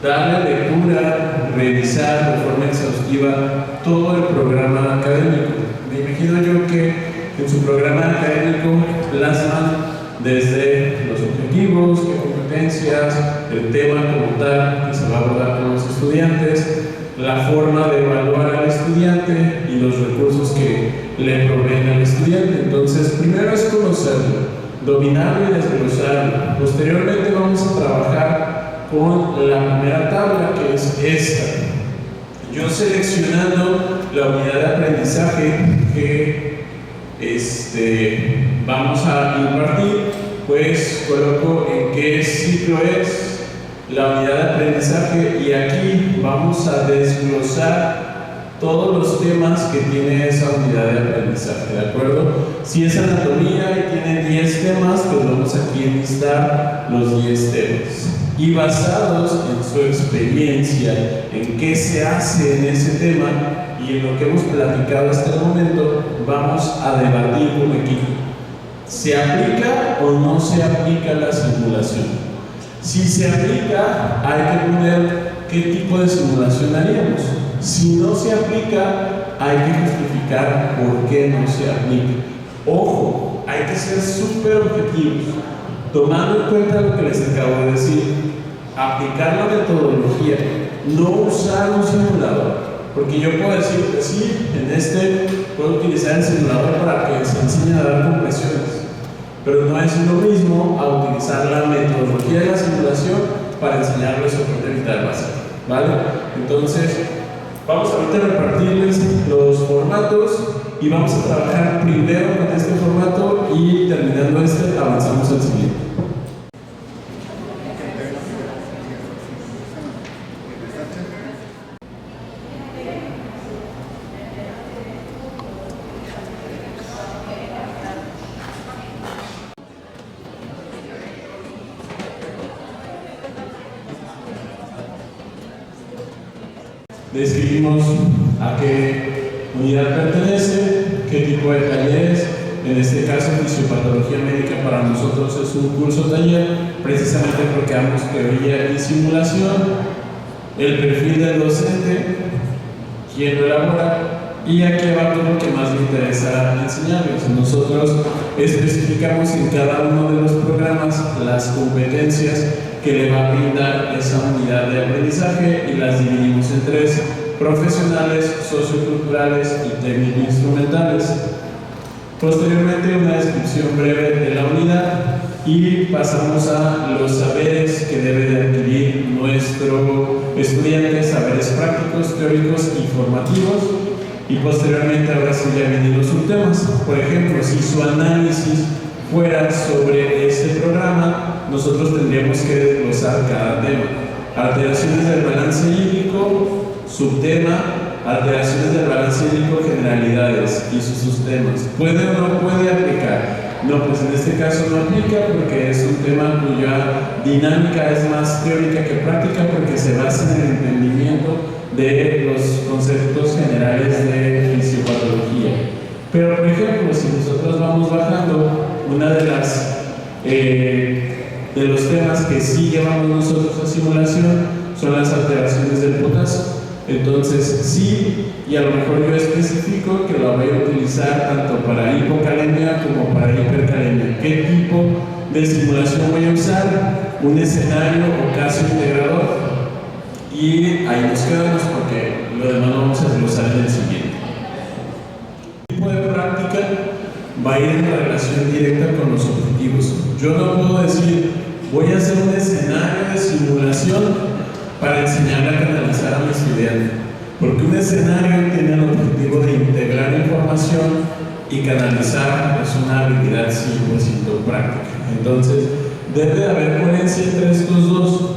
darle lectura, revisar de forma exhaustiva todo el programa académico. Me imagino yo que en su programa académico plasman desde los objetivos, qué competencias, el tema como tal que se va a abordar con los estudiantes, la forma de evaluar al estudiante y los recursos que le proveen al estudiante. Entonces, primero es conocerlo, dominarlo y desglosarlo. Posteriormente vamos a trabajar con la primera tabla, que es esta. Yo seleccionando la unidad de aprendizaje que vamos a impartir, pues coloco en qué ciclo es la unidad de aprendizaje y aquí vamos a desglosar todos los temas que tiene esa unidad de aprendizaje, ¿de acuerdo? Si es anatomía y tiene 10 temas, pues vamos aquí a enlistar los 10 temas. Y basados en su experiencia, en qué se hace en ese tema y en lo que hemos platicado hasta el momento, vamos a debatir como equipo. ¿Se aplica o no se aplica la simulación? Si se aplica, hay que poner qué tipo de simulación haríamos. Si no se aplica, hay que justificar por qué no se aplica. Ojo, hay que ser súper objetivos, tomando en cuenta lo que les acabo de decir. Aplicar la metodología, no usar un simulador. Porque yo puedo decir que sí, puedo utilizar el simulador para que se enseñe a dar compresiones, pero no es lo mismo a utilizar la metodología de la simulación para enseñarles soporte vital básico, ¿vale? Entonces, vamos ahorita a repartirles los formatos y vamos a trabajar primero con este formato y terminando avanzamos al siguiente. describimos a qué unidad pertenece, qué tipo de talleres. En este caso, fisiopatología médica para nosotros es un curso taller, precisamente porque damos teoría y simulación, el perfil del docente, quién lo elabora, y aquí abajo lo que más me interesa enseñarles. Nosotros especificamos en cada uno de los programas las competencias que le va a brindar esa unidad de aprendizaje y las dividimos en tres: profesionales, socioculturales y técnico-instrumentales. Posteriormente, una descripción breve de la unidad y pasamos a los saberes que debe de adquirir nuestro estudiante, saberes prácticos, teóricos y formativos. Y posteriormente, ahora sí ya vienen los subtemas. Por ejemplo, si su análisis fuera sobre este programa, nosotros tendríamos que desglosar cada tema: alteraciones del balance hídrico, subtema; alteraciones del balance hídrico, generalidades y sus subtemas. ¿Puede o no puede aplicar? No, pues en este caso no aplica porque es un tema cuya dinámica es más teórica que práctica, porque se basa en el entendimiento de los conceptos generales de fisiopatología. Pero, por ejemplo, si nosotros vamos bajando, una de los temas que sí llevamos nosotros a simulación son las alteraciones del potasio. Entonces, sí, y a lo mejor yo especifico que lo voy a utilizar tanto para hipocalemia como para hipercalemia. ¿Qué tipo de simulación voy a usar? Un escenario o caso integrador. Y ahí nos quedamos porque lo demás lo vamos a desglosar en el siguiente. El tipo de práctica va a ir en relación directa con los objetivos. Yo no puedo decir, voy a hacer un escenario de simulación para enseñarle a canalizar a mi estudiante, porque un escenario tiene el objetivo de integrar información y canalizar es una habilidad 100% práctica. Entonces, debe de haber coherencia entre estos dos.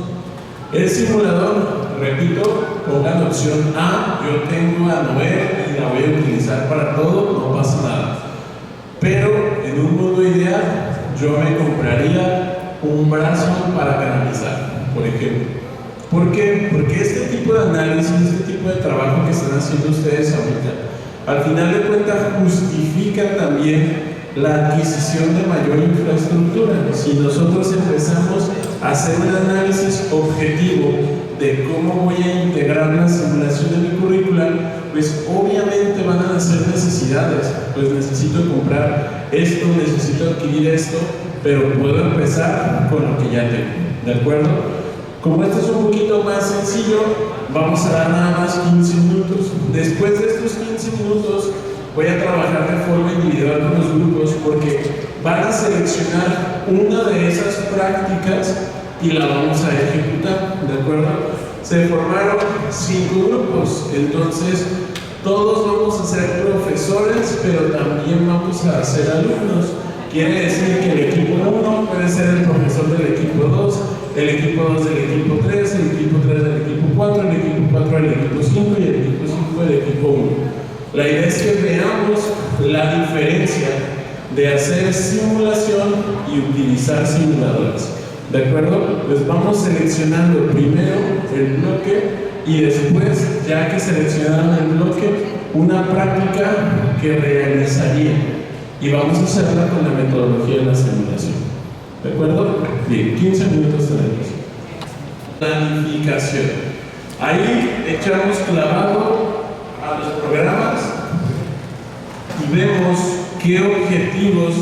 El simulador, repito, pongan opción A. Yo tengo a Noé y la voy a utilizar para todo, no pasa nada. Pero en un mundo ideal, yo me compraría un brazo para canalizar, por ejemplo. ¿Por qué? Porque este tipo de análisis, este tipo de trabajo que están haciendo ustedes ahorita, al final de cuentas justifica también la adquisición de mayor infraestructura. Si nosotros empezamos a hacer un análisis objetivo de cómo voy a integrar la simulación de mi currícula, pues obviamente van a nacer necesidades. Pues necesito comprar esto, necesito adquirir esto, pero puedo empezar con lo que ya tengo, ¿de acuerdo? Como esto es un poquito más sencillo, vamos a dar nada más 15 minutos. Después de estos 15 minutos, voy a trabajar de forma individual con los grupos, porque van a seleccionar una de esas prácticas y la vamos a ejecutar, ¿de acuerdo? Se formaron 5 grupos, entonces todos vamos a ser profesores, pero también vamos a ser alumnos. Quiere decir que el equipo 1 puede ser el profesor del equipo 2, el equipo 2 del equipo 3, el equipo 3 del equipo 4, el equipo 4 del equipo 5 y el equipo 5 del equipo 1. La idea es que veamos la diferencia de hacer simulación y utilizar simuladores. ¿De acuerdo? Pues vamos seleccionando primero el bloque y después, ya que seleccionaron el bloque, una práctica que realizaría. Y vamos a hacerla con la metodología de la simulación. ¿De acuerdo? Bien, 15 minutos tenemos. Planificación. Ahí echamos clavado a los programas y vemos qué objetivos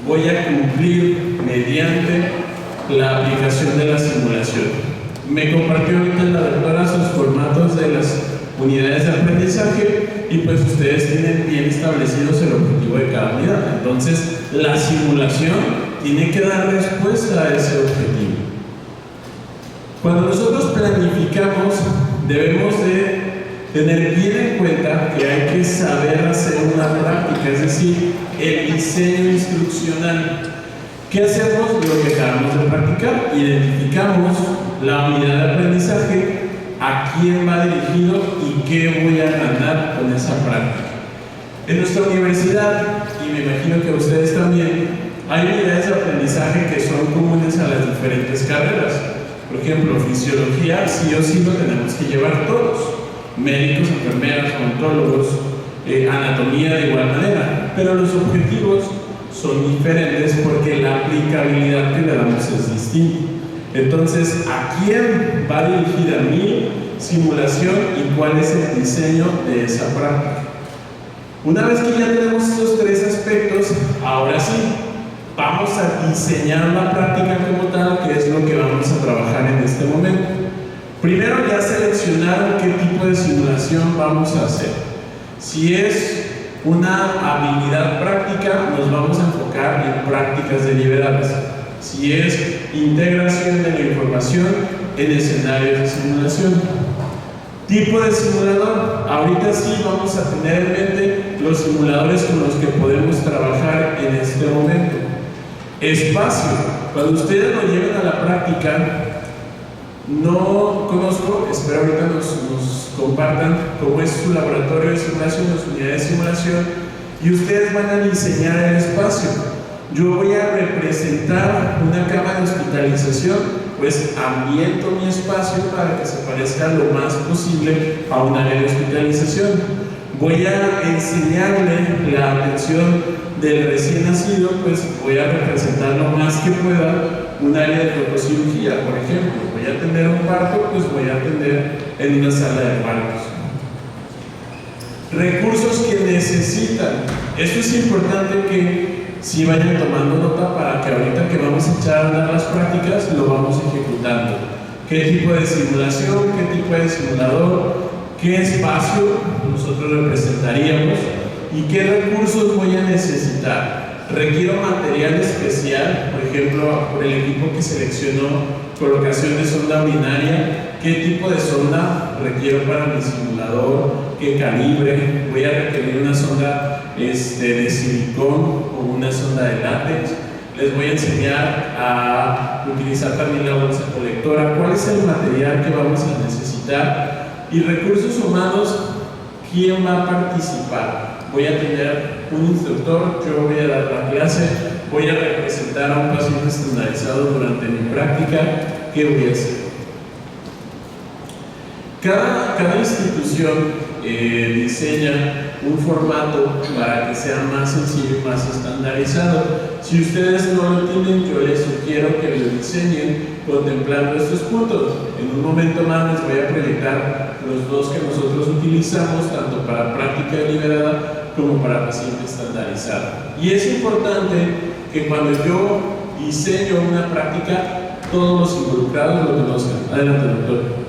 voy a cumplir mediante la aplicación de la simulación. Me compartió ahorita la doctora sus formatos de las unidades de aprendizaje y pues ustedes tienen bien establecidos el objetivo de cada unidad. Entonces, la simulación tiene que dar respuesta a ese objetivo. Cuando nosotros planificamos, debemos de tener bien en cuenta que hay que saber hacer una práctica, es decir, el diseño instruccional. ¿Qué hacemos? Lo que acabamos de practicar. Identificamos la unidad de aprendizaje, a quién va dirigido y qué voy a ganar con esa práctica. En nuestra universidad, y me imagino que ustedes también, hay unidades de aprendizaje que son comunes a las diferentes carreras. Por ejemplo, fisiología, sí o sí lo tenemos que llevar todos. médicos, enfermeras, odontólogos, anatomía de igual manera, pero los objetivos son diferentes porque la aplicabilidad que le damos es distinta. Entonces, ¿a quién va dirigida mi simulación y cuál es el diseño de esa práctica? Una vez que ya tenemos estos tres aspectos, ahora sí, vamos a diseñar la práctica como tal, que es lo que vamos a trabajar en este momento. Primero ya seleccionar qué tipo de simulación vamos a hacer. Si es una habilidad práctica, nos vamos a enfocar en prácticas deliberadas. Si es integración de la información, en escenarios de simulación. Tipo de simulador. Ahorita sí vamos a tener en mente los simuladores con los que podemos trabajar en este momento. Espacio. Cuando ustedes lo lleven a la práctica, no conozco, espero ahorita nos compartan cómo es su laboratorio de simulación, su unidad de simulación, y ustedes van a diseñar el espacio. Yo voy a representar una cama de hospitalización, pues ambiento mi espacio para que se parezca lo más posible a un área de hospitalización. Voy a enseñarle la atención del recién nacido, pues voy a representar lo más que pueda un área de proctocirugía, por ejemplo. Voy a atender un parto, pues voy a atender en una sala de partos. Recursos que necesitan. Esto es importante que si vayan tomando nota para que ahorita que vamos a echar a andar las prácticas lo vamos ejecutando. ¿Qué tipo de simulación? ¿Qué tipo de simulador? ¿Qué espacio nosotros representaríamos? ¿Y qué recursos voy a necesitar? ¿Requiero material especial? Por ejemplo, por el equipo que seleccionó colocación de sonda urinaria. ¿Qué tipo de sonda requiero para mi simulador? ¿Qué calibre? ¿Voy a requerir una sonda de silicón o una sonda de látex? Les voy a enseñar a utilizar también la bolsa colectora. ¿Cuál es el material que vamos a necesitar? Y recursos humanos, ¿quién va a participar? Voy a tener un instructor, yo voy a dar la clase, voy a representar a un paciente estandarizado durante mi práctica. ¿Qué voy a hacer? Cada institución diseña un formato para que sea más sencillo y más estandarizado. Si ustedes no lo tienen, yo les sugiero que lo diseñen contemplando estos puntos. En un momento más les voy a proyectar los dos que nosotros utilizamos, tanto para práctica deliberada como para paciente estandarizado. Y es importante que cuando yo diseño una práctica, todos los involucrados lo conozcan. Adelante, doctor.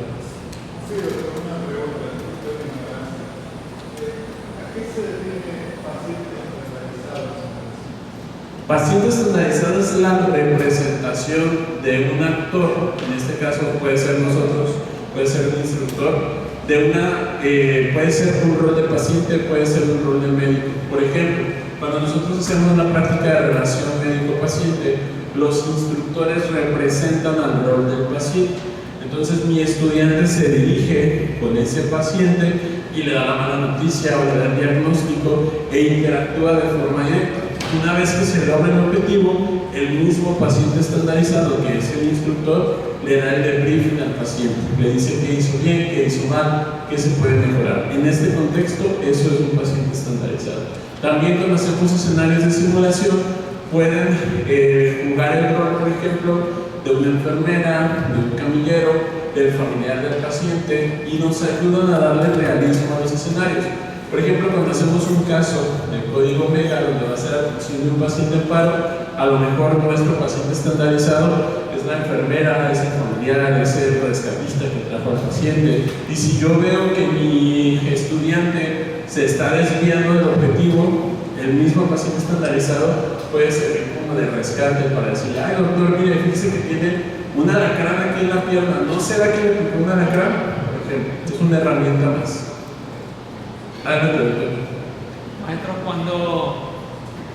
Paciente estandarizado es la representación de un actor, en este caso puede ser nosotros, puede ser un instructor, puede ser un rol de paciente, puede ser un rol de médico. Por ejemplo, cuando nosotros hacemos una práctica de relación médico-paciente, los instructores representan al rol del paciente. Entonces mi estudiante se dirige con ese paciente y le da la mala noticia o le da el diagnóstico e interactúa de forma directa. Una vez que se logra el objetivo, el mismo paciente estandarizado, que es el instructor, le da el debriefing al paciente, le dice qué hizo bien, qué hizo mal, qué se puede mejorar. En este contexto, eso es un paciente estandarizado. También cuando hacemos escenarios de simulación, pueden jugar el rol, por ejemplo, de una enfermera, de un camillero, del familiar del paciente, y nos ayudan a darle realismo a los escenarios. Por ejemplo, cuando hacemos un caso de código Omega donde va a ser atención de un paciente en paro, a lo mejor nuestro paciente estandarizado es la enfermera, es el familiar, es el rescatista que trajo al paciente. Y si yo veo que mi estudiante se está desviando del objetivo, el mismo paciente estandarizado puede servir como de rescate para decirle: ay doctor, mire, fíjese que tiene un alacrán aquí en la pierna, ¿no será que le picó un alacrán? Por ejemplo, es una herramienta más. Maestro, cuando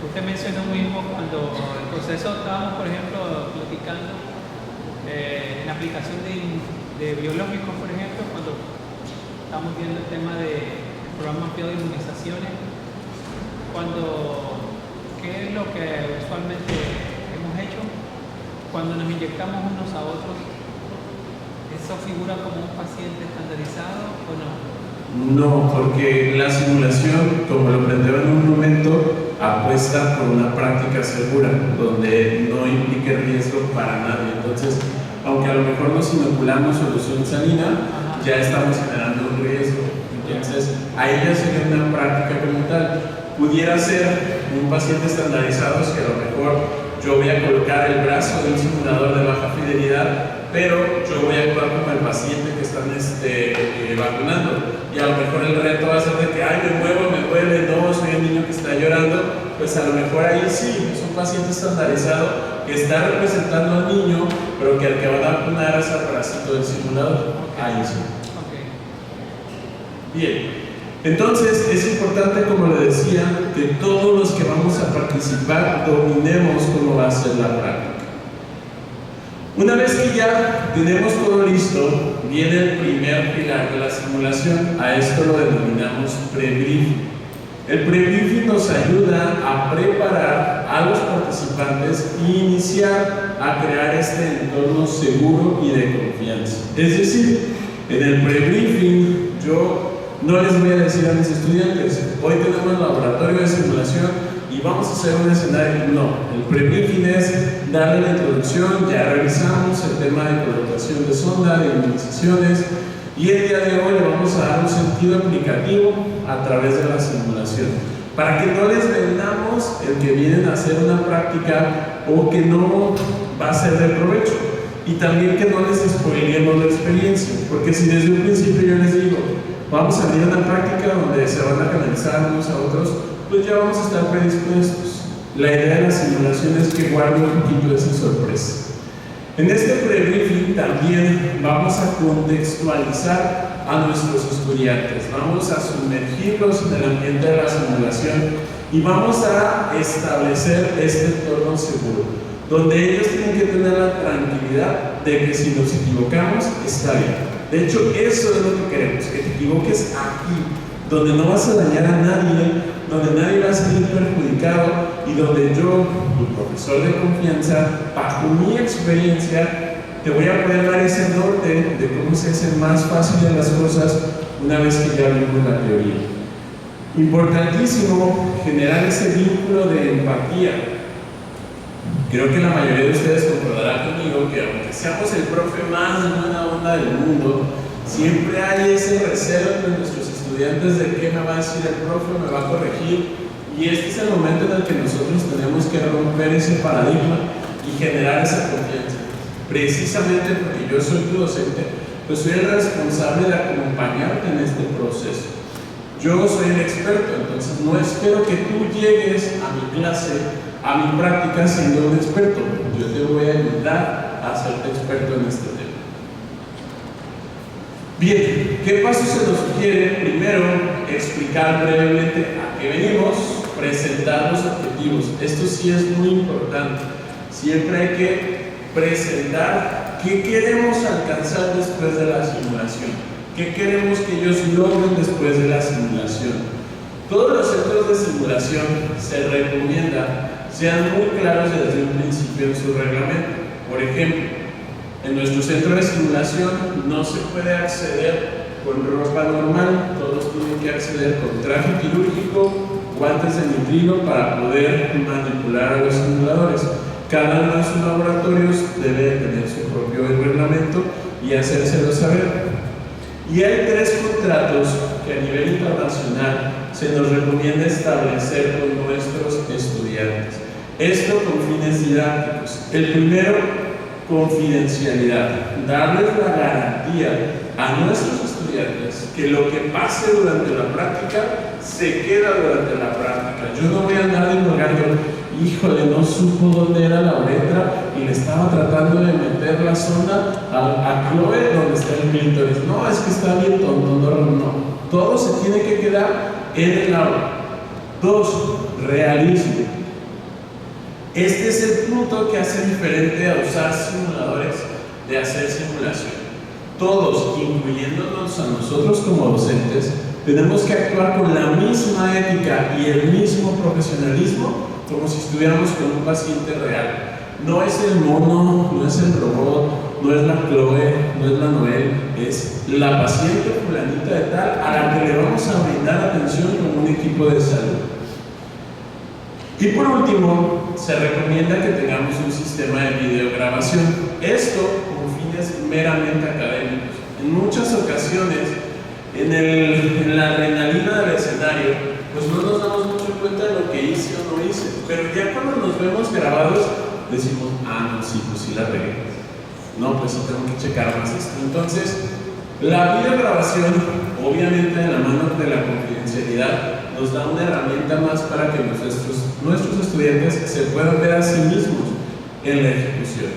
usted mencionó mismo, cuando el proceso estábamos, por ejemplo, platicando en aplicación de biológicos, por ejemplo, cuando estamos viendo el tema del programa ampliado de inmunizaciones, ¿qué es lo que usualmente hemos hecho? Cuando nos inyectamos unos a otros, ¿eso figura como un paciente estandarizado o no? No, porque la simulación, como lo planteaba en un momento, apuesta por una práctica segura, donde no implique riesgo para nadie. Entonces, aunque a lo mejor nos inoculamos solución salina, ya estamos generando un riesgo. Entonces, ahí ya sería una práctica como tal. Pudiera ser un paciente estandarizado, que a lo mejor yo voy a colocar el brazo de un simulador de baja fidelidad, pero yo voy a actuar como el paciente que están vacunando. Y a lo mejor el reto va a ser de que, ay, me muevo, me duele, no, soy el niño que está llorando. Pues a lo mejor ahí sí, es un paciente estandarizado que está representando al niño, pero que al que van a vacunar es al parásito del simulador. Ahí sí. Bien. Entonces, es importante, como le decía, que todos los que vamos a participar dominemos cómo va a ser la práctica. Una vez que ya tenemos todo listo, viene el primer pilar de la simulación. A esto lo denominamos pre-briefing. El pre-briefing nos ayuda a preparar a los participantes e iniciar a crear este entorno seguro y de confianza. Es decir, en el pre-briefing yo no les voy a decir a mis estudiantes, hoy tenemos laboratorio de simulación y vamos a hacer un escenario. No, el pre-briefing es darle la introducción, ya revisamos el tema de colocación de sonda, de inmunizaciones, y el día de hoy le vamos a dar un sentido aplicativo a través de la simulación, para que no les vendamos el que vienen a hacer una práctica o que no va a ser de provecho, y también que no les spoilemos la experiencia, porque si desde un principio yo les digo, vamos a abrir una práctica donde se van a canalizar unos a otros, pues ya vamos a estar predispuestos. La idea de la simulación es que guarde un poquito esa sorpresa. En este pre-briefing también vamos a contextualizar a nuestros estudiantes, vamos a sumergirlos en el ambiente de la simulación y vamos a establecer este entorno seguro, donde ellos tienen que tener la tranquilidad de que si nos equivocamos, está bien. De hecho, eso es lo que queremos, que te equivoques aquí, donde no vas a dañar a nadie, donde nadie va a salir perjudicado y donde yo, tu profesor de confianza, bajo mi experiencia, te voy a poder dar ese norte de cómo se hacen más fáciles las cosas una vez que ya vimos la teoría. Importantísimo generar ese vínculo de empatía. Creo que la mayoría de ustedes concordarán conmigo que aunque seamos el profe más buena onda del mundo, siempre hay ese recelo entre nuestros estudiantes de qué me va a decir el profe, me va a corregir, y este es el momento en el que nosotros tenemos que romper ese paradigma y generar esa confianza. Precisamente porque yo soy tu docente, pues soy el responsable de acompañarte en este proceso. Yo soy el experto, entonces no espero que tú llegues a mi clase, a mi práctica siendo un experto. Yo te voy a ayudar a hacerte experto en este tema. Bien, ¿qué pasos se nos sugiere? Primero, explicar brevemente a qué venimos, presentar los objetivos. Esto sí es muy importante. Siempre hay que presentar qué queremos alcanzar después de la simulación, qué queremos que ellos logren después de la simulación. Todos los centros de simulación se recomienda sean muy claros desde un principio en su reglamento. Por ejemplo, en nuestro centro de simulación no se puede acceder con ropa normal, todos tienen que acceder con traje quirúrgico, guantes de nitrilo para poder manipular a los simuladores. Cada uno de sus laboratorios debe tener su propio reglamento y hacérselo saber. Y hay 3 contratos que a nivel internacional se nos recomienda establecer con nuestros estudiantes. Esto con fines didácticos. El primero, confidencialidad. Darles la garantía a nuestros estudiantes que lo que pase durante la práctica se queda durante la práctica. Yo no voy a andar divulgando, híjole, no supo dónde era la uretra y le estaba tratando de meter la sonda a Chloe donde está el clítoris. No, es que está bien tonto, no. Todo se tiene que quedar en el aula. 2, realismo. Este es el punto que hace diferente a usar simuladores de hacer simulación. Todos, incluyéndonos a nosotros como docentes, tenemos que actuar con la misma ética y el mismo profesionalismo como si estuviéramos con un paciente real. No es el mono, no es el robot, no es la Chloe, no es la Noel, es la paciente fulanita de tal a la que le vamos a brindar atención con un equipo de salud. Y por último, se recomienda que tengamos un sistema de videograbación. Esto con fines meramente académicos. En muchas ocasiones, en la adrenalina del escenario, pues no nos damos mucho cuenta de lo que hice o no hice. Pero ya cuando nos vemos grabados, decimos, ah, no, sí, pues sí la regué. No, pues sí tengo que checar más esto. Entonces, la videograbación, obviamente de la mano de la confidencialidad, nos da una herramienta más para que nuestros estudiantes se puedan ver a sí mismos en la ejecución.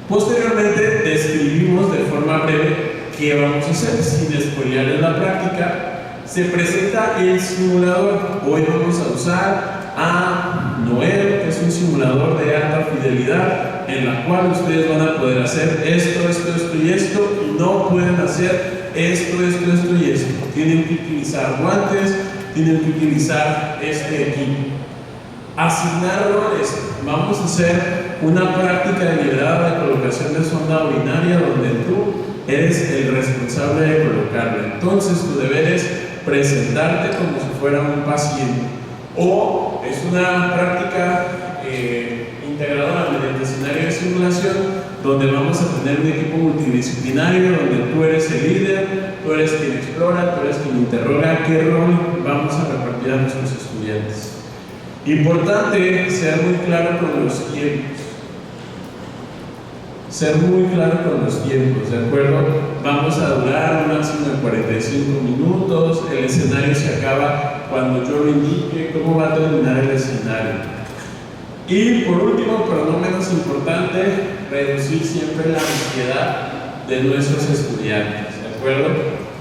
Posteriormente, describimos de forma breve qué vamos a hacer, sin spoilearles la práctica. Se presenta el simulador. Hoy vamos a usar a Noel, que es un simulador de alta fidelidad, en la cual ustedes van a poder hacer esto y esto, y no pueden hacer esto y esto. Tienen que utilizar guantes, tienen que utilizar este equipo. Asignar roles. Vamos a hacer una práctica deliberada de colocación de sonda urinaria donde tú eres el responsable de colocarla. Entonces tu deber es presentarte como si fuera un paciente. O es una práctica integradora mediante escenario de simulación, donde vamos a tener un equipo multidisciplinario, donde tú eres el líder, tú eres quien explora, tú eres quien interroga qué rol vamos a repartir a nuestros estudiantes. Importante ser muy claro con los tiempos. Ser muy claro con los tiempos, ¿de acuerdo? Vamos a durar un máximo de 45 minutos, el escenario se acaba cuando yo lo indique, cómo va a terminar el escenario. Y por último, pero no menos importante, reducir siempre la ansiedad de nuestros estudiantes, ¿de acuerdo?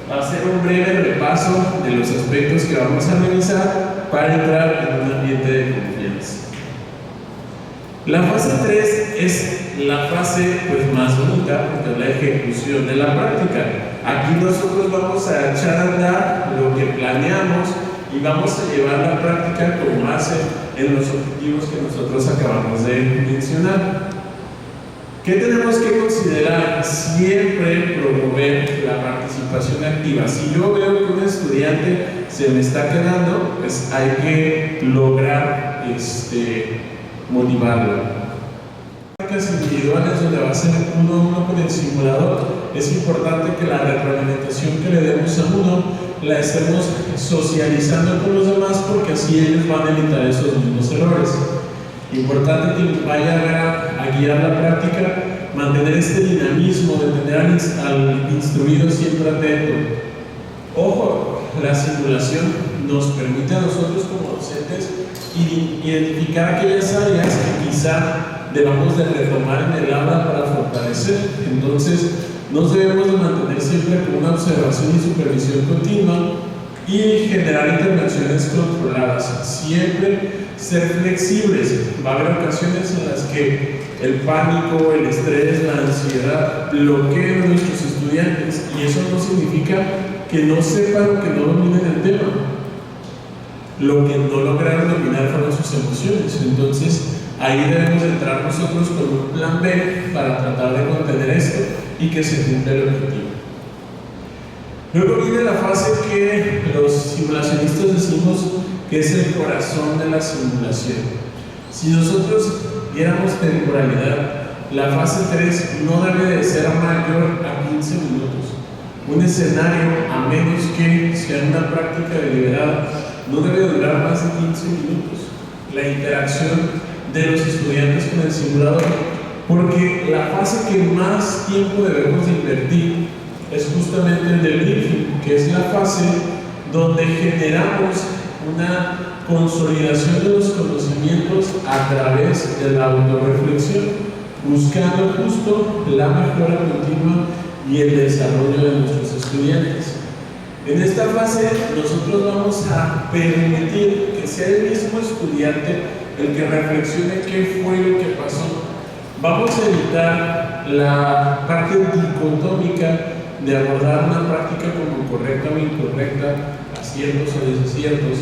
Hacer un breve repaso de los aspectos que vamos a revisar para entrar en un ambiente de confianza. La fase 3 es la fase pues, más bonita, porque es la ejecución de la práctica. Aquí nosotros vamos a echar a andar lo que planeamos y vamos a llevar la práctica como base en los objetivos que nosotros acabamos de mencionar. ¿Qué tenemos que considerar? Siempre promover la participación activa. Si yo veo que un estudiante se me está quedando, pues hay que lograr motivarlo. Individuales donde va a ser uno a uno con el simulador, es importante que la retroalimentación que le demos a uno la estemos socializando con los demás, porque así ellos van a evitar esos mismos errores. Importante que vaya a guiar la práctica, mantener este dinamismo de tener al instruido siempre atento. Ojo, la simulación nos permite a nosotros como docentes identificar aquellas áreas que quizá debamos de retomar en el aula para fortalecer. Entonces nos debemos de mantener siempre con una observación y supervisión continua y generar intervenciones controladas. Siempre ser flexibles. Va a haber ocasiones en las que el pánico, el estrés, la ansiedad bloquean a nuestros estudiantes, y eso no significa que no sepan o que no dominen el tema. Lo que no lograron dominar fueron sus emociones. Entonces ahí debemos entrar nosotros con un plan B para tratar de contener esto y que se cumpla el objetivo. Luego viene la fase que los simulacionistas decimos que es el corazón de la simulación. Si nosotros diéramos temporalidad, la fase 3 no debe de ser mayor a 15 minutos. Un escenario, a menos que sea una práctica deliberada, no debe durar más de 15 minutos. La interacción de los estudiantes con el simulador, porque la fase que más tiempo debemos de invertir es justamente el del briefing, que es la fase donde generamos una consolidación de los conocimientos a través de la autorreflexión, buscando justo la mejora continua y el desarrollo de nuestros estudiantes. En esta fase nosotros vamos a permitir que sea el mismo estudiante el que reflexione qué fue lo que pasó. Vamos a evitar la parte dicotómica de abordar una práctica como correcta o incorrecta, aciertos o desaciertos,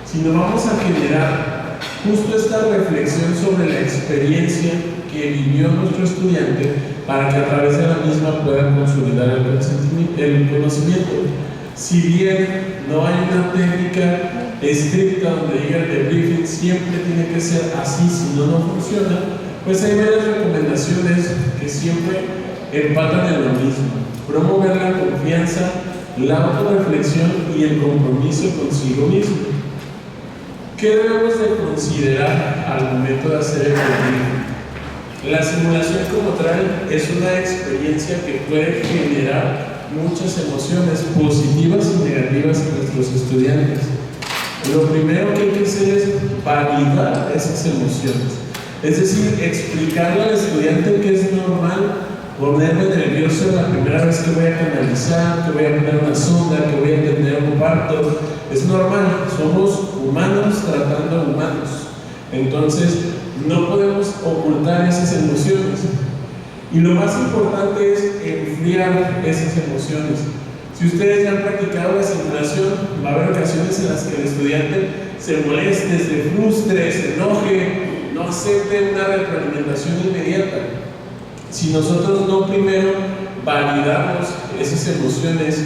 sino vamos a generar justo esta reflexión sobre la experiencia que vivió nuestro estudiante para que a través de la misma pueda consolidar el conocimiento. Si bien no hay una técnica estricta donde diga el debriefing siempre tiene que ser así, si no, no funciona, pues hay varias recomendaciones que siempre empatan en lo mismo: promover la confianza, la autorreflexión y el compromiso consigo mismo. ¿Qué debemos de considerar al momento de hacer el debriefing? La simulación como tal es una experiencia que puede generar muchas emociones positivas y negativas en nuestros estudiantes. Lo primero que hay que hacer es validar esas emociones, es decir, explicarle al estudiante que es normal ponerme nervioso la primera vez que voy a canalizar, que voy a poner una sonda, que voy a tener un parto. Es normal, somos humanos tratando humanos. Entonces, no podemos ocultar esas emociones. Y lo más importante es enfriar esas emociones. Si ustedes ya han practicado la simulación, va a haber ocasiones en las que el estudiante se moleste, se frustre, se enoje, no acepte una retroalimentación inmediata. Si nosotros no primero validamos esas emociones,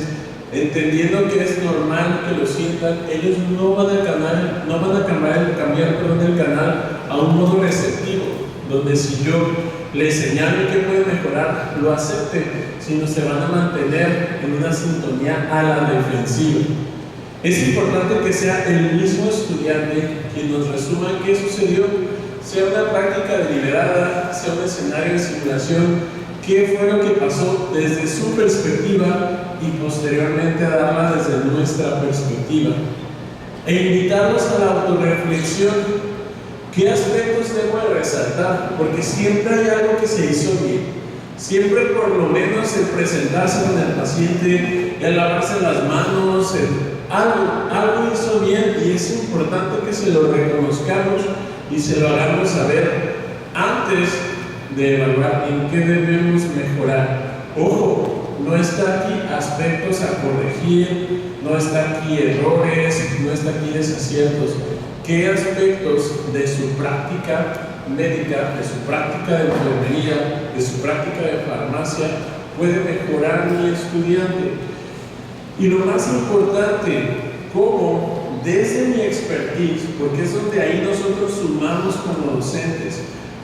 entendiendo que es normal que lo sientan, ellos no van a cambiar el canal a un modo receptivo, donde si yo les señalo que puede mejorar, lo acepte, sino se van a mantener en una sintonía a la defensiva. Es importante que sea el mismo estudiante quien nos resuma qué sucedió, sea una práctica deliberada, sea un escenario de simulación, qué fue lo que pasó desde su perspectiva y posteriormente a darla desde nuestra perspectiva. E invitarlos a la autorreflexión. ¿Qué aspectos debo de resaltar? Porque siempre hay algo que se hizo bien. Siempre por lo menos el presentarse con el paciente, el lavarse las manos, algo hizo bien, y es importante que se lo reconozcamos y se lo hagamos saber antes de evaluar en qué debemos mejorar. Ojo, no está aquí aspectos a corregir, no está aquí errores, no está aquí desaciertos. ¿Qué aspectos de su práctica médica, de su práctica de enfermería, de su práctica de farmacia puede mejorar mi estudiante? Y lo más importante, cómo desde mi expertise, porque es donde ahí nosotros sumamos como docentes,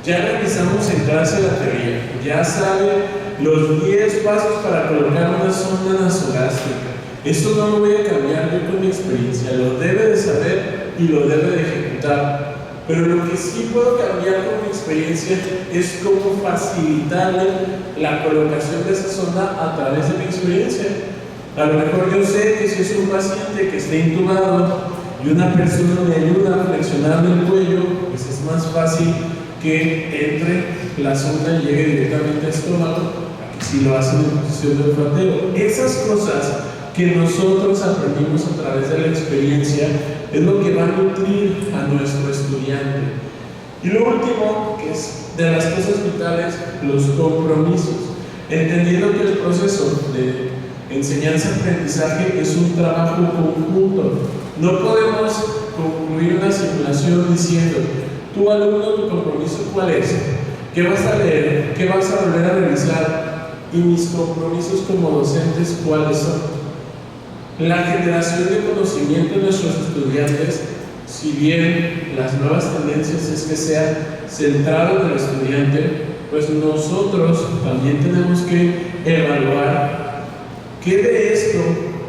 ya realizamos en clase la teoría, ya sabe los 10 pasos para colocar una sonda nasogástrica. Esto no lo voy a cambiar yo con mi experiencia, lo debe de saber y lo debe de ejecutar. Pero lo que sí puedo cambiar con mi experiencia es cómo facilitarle la colocación de esa sonda a través de mi experiencia. A lo mejor yo sé que si es un paciente que está intubado y una persona me ayuda a flexionar el cuello, pues es más fácil que entre la sonda y llegue directamente al estómago a que si lo hacen en posición de olfateo. Esas cosas que nosotros aprendimos a través de la experiencia es lo que va a nutrir a nuestro estudiante. Y lo último, que es de las cosas vitales, los compromisos. Entendiendo que el proceso de enseñanza-aprendizaje es un trabajo conjunto. No podemos concluir una simulación diciendo: tú alumno, tu compromiso ¿cuál es? ¿Qué vas a leer? ¿Qué vas a volver a revisar? Y mis compromisos como docentes ¿cuáles son? La generación de conocimiento de nuestros estudiantes, si bien las nuevas tendencias es que sea centrado en el estudiante, pues nosotros también tenemos que evaluar qué de esto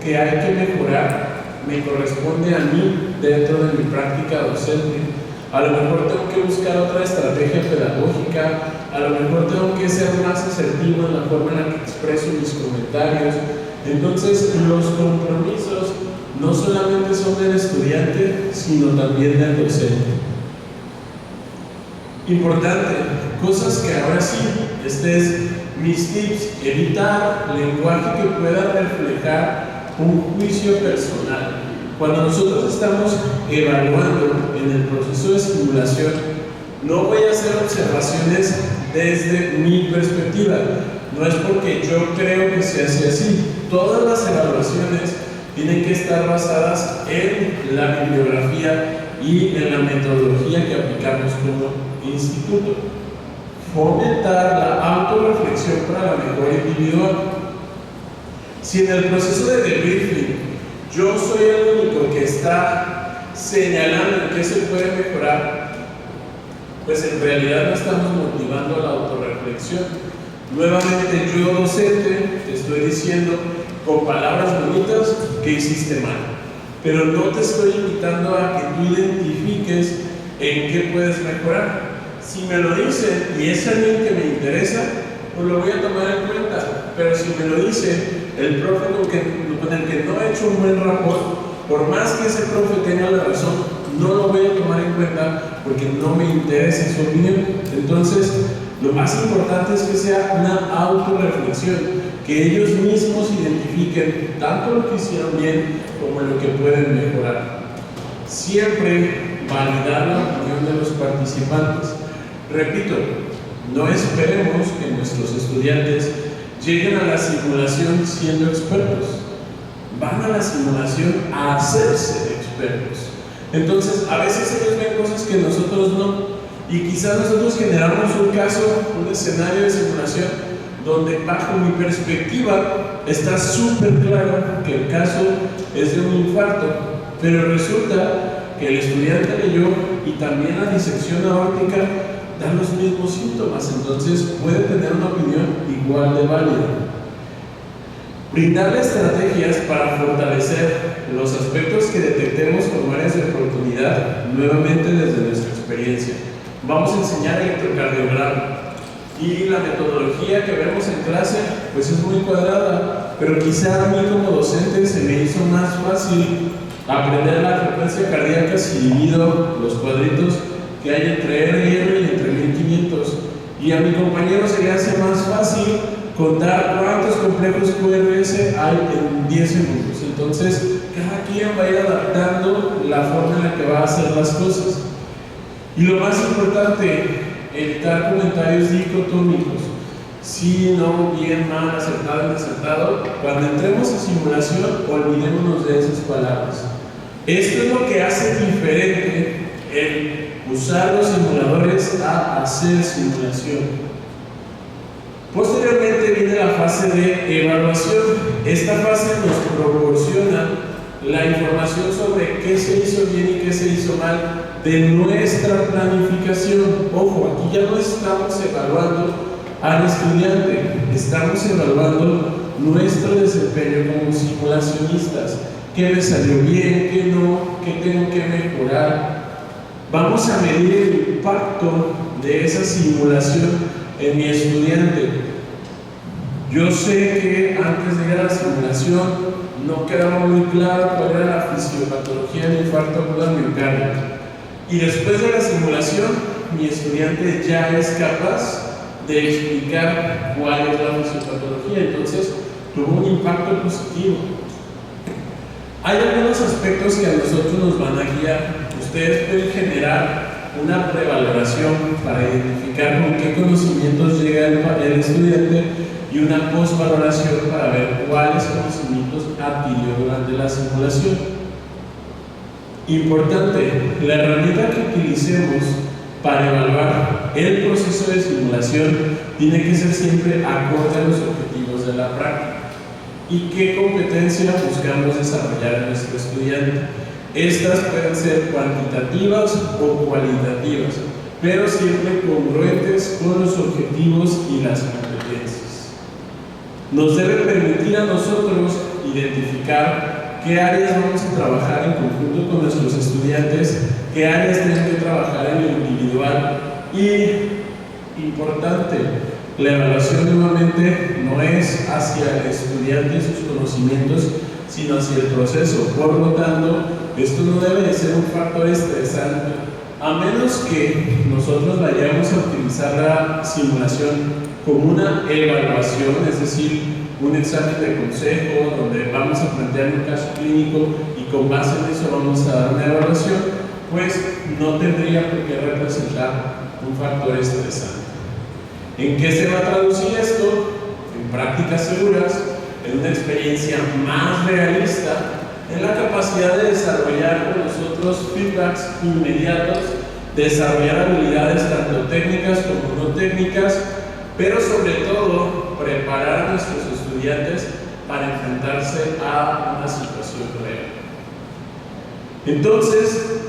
que hay que mejorar me corresponde a mí dentro de mi práctica docente. A lo mejor tengo que buscar otra estrategia pedagógica, a lo mejor tengo que ser más asertivo en la forma en la que expreso mis comentarios. Entonces, los compromisos no solamente son del estudiante, sino también del docente. Importante, cosas que ahora sí, este es mis tips: evitar lenguaje que pueda reflejar un juicio personal. Cuando nosotros estamos evaluando en el proceso de simulación, no voy a hacer observaciones desde mi perspectiva. No es porque yo creo que se hace así. Todas las evaluaciones tienen que estar basadas en la bibliografía y en la metodología que aplicamos como instituto. fomentar la autorreflexión para la mejora individual. Si en el proceso de debriefing yo soy el único que está señalando en qué se puede mejorar, pues en realidad no estamos motivando a la autorreflexión. Nuevamente, yo docente te estoy diciendo con palabras bonitas que hiciste mal, pero no te estoy invitando a que tú identifiques en qué puedes mejorar. Si me lo dicen y es alguien que me interesa, pues lo voy a tomar en cuenta, pero si me lo dice el profe con el que no he hecho un buen rapport, por más que ese profe tenga la razón, no lo voy a tomar en cuenta porque no me interesa su opinión. Entonces, lo más importante es que sea una autorreflexión, que ellos mismos identifiquen tanto lo que hicieron bien como lo que pueden mejorar. Siempre validar la opinión de los participantes. Repito, no esperemos que nuestros estudiantes lleguen a la simulación siendo expertos. Van a la simulación a hacerse expertos. Entonces, a veces ellos ven cosas que nosotros no. Y quizás nosotros generamos un caso, un escenario de simulación, donde bajo mi perspectiva está súper claro que el caso es de un infarto. Pero resulta que el estudiante leyó y también la disección aórtica da los mismos síntomas. Entonces, puede tener una opinión igual de válida. Brindarle estrategias para fortalecer los aspectos que detectemos como áreas de oportunidad, nuevamente desde nuestra experiencia. Vamos a enseñar electrocardiograma y la metodología que vemos en clase pues es muy cuadrada, pero quizá a mí como docente se me hizo más fácil aprender la frecuencia cardíaca si divido los cuadritos que hay entre R y R y entre 1500, y a mi compañero se le hace más fácil contar cuántos complejos QRS hay en 10 segundos. Entonces, cada quien va a ir adaptando la forma en la que va a hacer las cosas. Y lo más importante, evitar comentarios dicotómicos. Sí, no, bien, mal, acertado, inacertado. Cuando entremos a simulación, olvidémonos de esas palabras. Esto es lo que hace diferente el usar los simuladores a hacer simulación. Posteriormente viene la fase de evaluación. Esta fase nos proporciona la información sobre qué se hizo bien y qué se hizo mal de nuestra planificación. Ojo, aquí ya no estamos evaluando al estudiante, estamos evaluando nuestro desempeño como simulacionistas. ¿Qué me salió bien? ¿Qué no? ¿Qué tengo que mejorar? Vamos a medir el impacto de esa simulación en mi estudiante. Yo sé que antes de ir a la simulación no quedaba muy claro cuál era la fisiopatología del infarto agudo al miocardio. Y después de la simulación, mi estudiante ya es capaz de explicar cuál es la fisiopatología. Entonces, tuvo un impacto positivo. Hay algunos aspectos que a nosotros nos van a guiar. Ustedes pueden generar una prevaloración para identificar con qué conocimientos llega el estudiante y una postvaloración para ver cuáles conocimientos adquirió durante la simulación. Importante, la herramienta que utilicemos para evaluar el proceso de simulación tiene que ser siempre acorde a los objetivos de la práctica y qué competencia buscamos desarrollar en nuestro estudiante. Estas pueden ser cuantitativas o cualitativas, pero siempre congruentes con los objetivos y las competencias. Nos debe permitir a nosotros identificar qué áreas vamos a trabajar en conjunto con nuestros estudiantes, qué áreas tienen que trabajar en lo individual. Y, importante, la evaluación nuevamente no es hacia el estudiante y sus conocimientos, sino hacia el proceso. Por lo tanto, esto no debe de ser un factor estresante, a menos que nosotros vayamos a utilizar la simulación como una evaluación, es decir, un examen de consejo donde vamos a plantear un caso clínico y con base en eso vamos a dar una evaluación, pues no tendría por qué representar un factor estresante. ¿En qué se va a traducir esto? En prácticas seguras, en una experiencia más realista, en la capacidad de desarrollar con nosotros feedbacks inmediatos desarrollar habilidades tanto técnicas como no técnicas, pero sobre todo preparar a nuestros estudiantes para enfrentarse a una situación real. Entonces,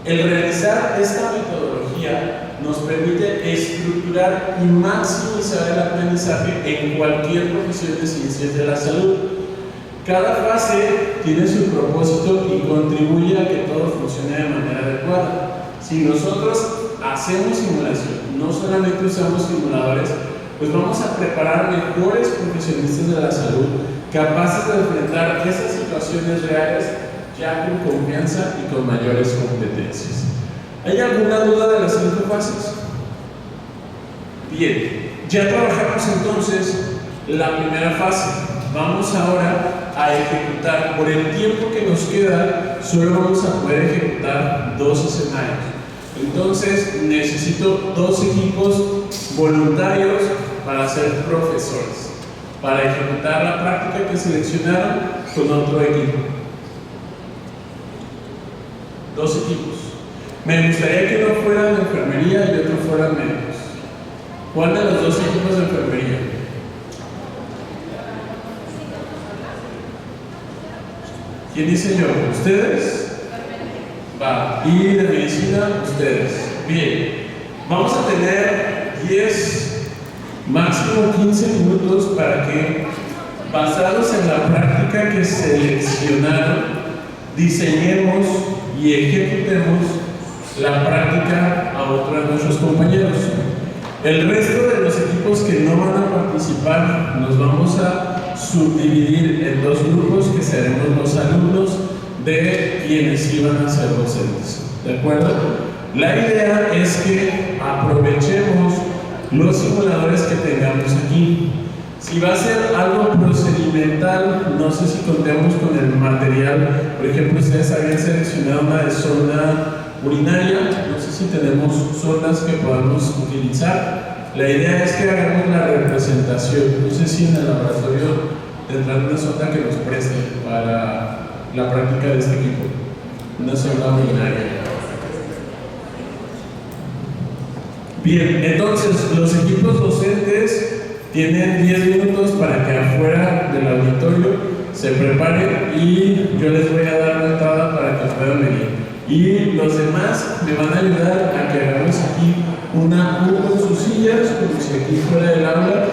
el realizar esta metodología nos permite estructurar y maximizar el aprendizaje en cualquier profesión de ciencias de la salud. Cada fase tiene su propósito y contribuye a que todo funcione de manera adecuada. Si nosotros hacemos simulación, no solamente usamos simuladores, pues vamos a preparar mejores profesionistas de la salud, capaces de enfrentar esas situaciones reales ya con confianza y con mayores competencias. ¿Hay alguna duda de las 5 fases? Bien, ya trabajamos entonces la primera fase. Vamos ahora a ejecutar. Por el tiempo que nos queda, solo vamos a poder ejecutar 2 escenarios. Entonces necesito 2 equipos voluntarios para ser profesores, para ejecutar la práctica que seleccionaron con otro equipo. 2 equipos. Me gustaría que uno fuera de enfermería y otro fuera de médicos. ¿Cuál de los 2 equipos de enfermería? ¿Quién dice yo? ¿Ustedes? Va. ¿Y de medicina? Ustedes. Bien. Vamos a tener 10, máximo 15 minutos para que, basados en la práctica que seleccionaron, diseñemos y ejecutemos la práctica a otro de nuestros compañeros. El resto de los equipos que no van a participar nos vamos a subdividir en 2 grupos que seremos los alumnos de quienes iban a ser docentes. ¿De acuerdo? La idea es que aprovechemos los simuladores que tengamos aquí. Si va a ser algo procedimental, no sé si contemos con el material. Por ejemplo, ustedes habían seleccionado una de sonda urinaria, no sé si tenemos sondas que podamos utilizar. La idea es que hagamos la representación. No sé si en el laboratorio tendrán una sonda que nos preste para la práctica de este equipo. Una sonda urinaria. Bien, entonces los equipos docentes tienen 10 minutos para que afuera del auditorio se preparen y yo les voy a dar la entrada para que puedan venir. Y los demás me van a ayudar a que hagamos aquí una U con sus sillas, como si aquí fuera el aula,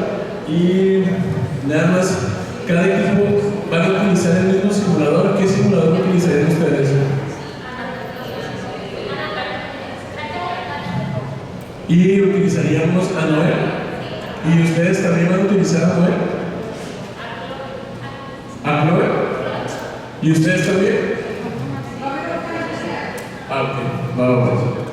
y nada más, cada equipo van a utilizar el mismo simulador. ¿Qué simulador utilizarían ustedes? Y utilizaríamos a Noé. ¿Y ustedes también van a utilizar a Noé? ¿A Chloe? ¿Y ustedes también? Ah, ok, vamos.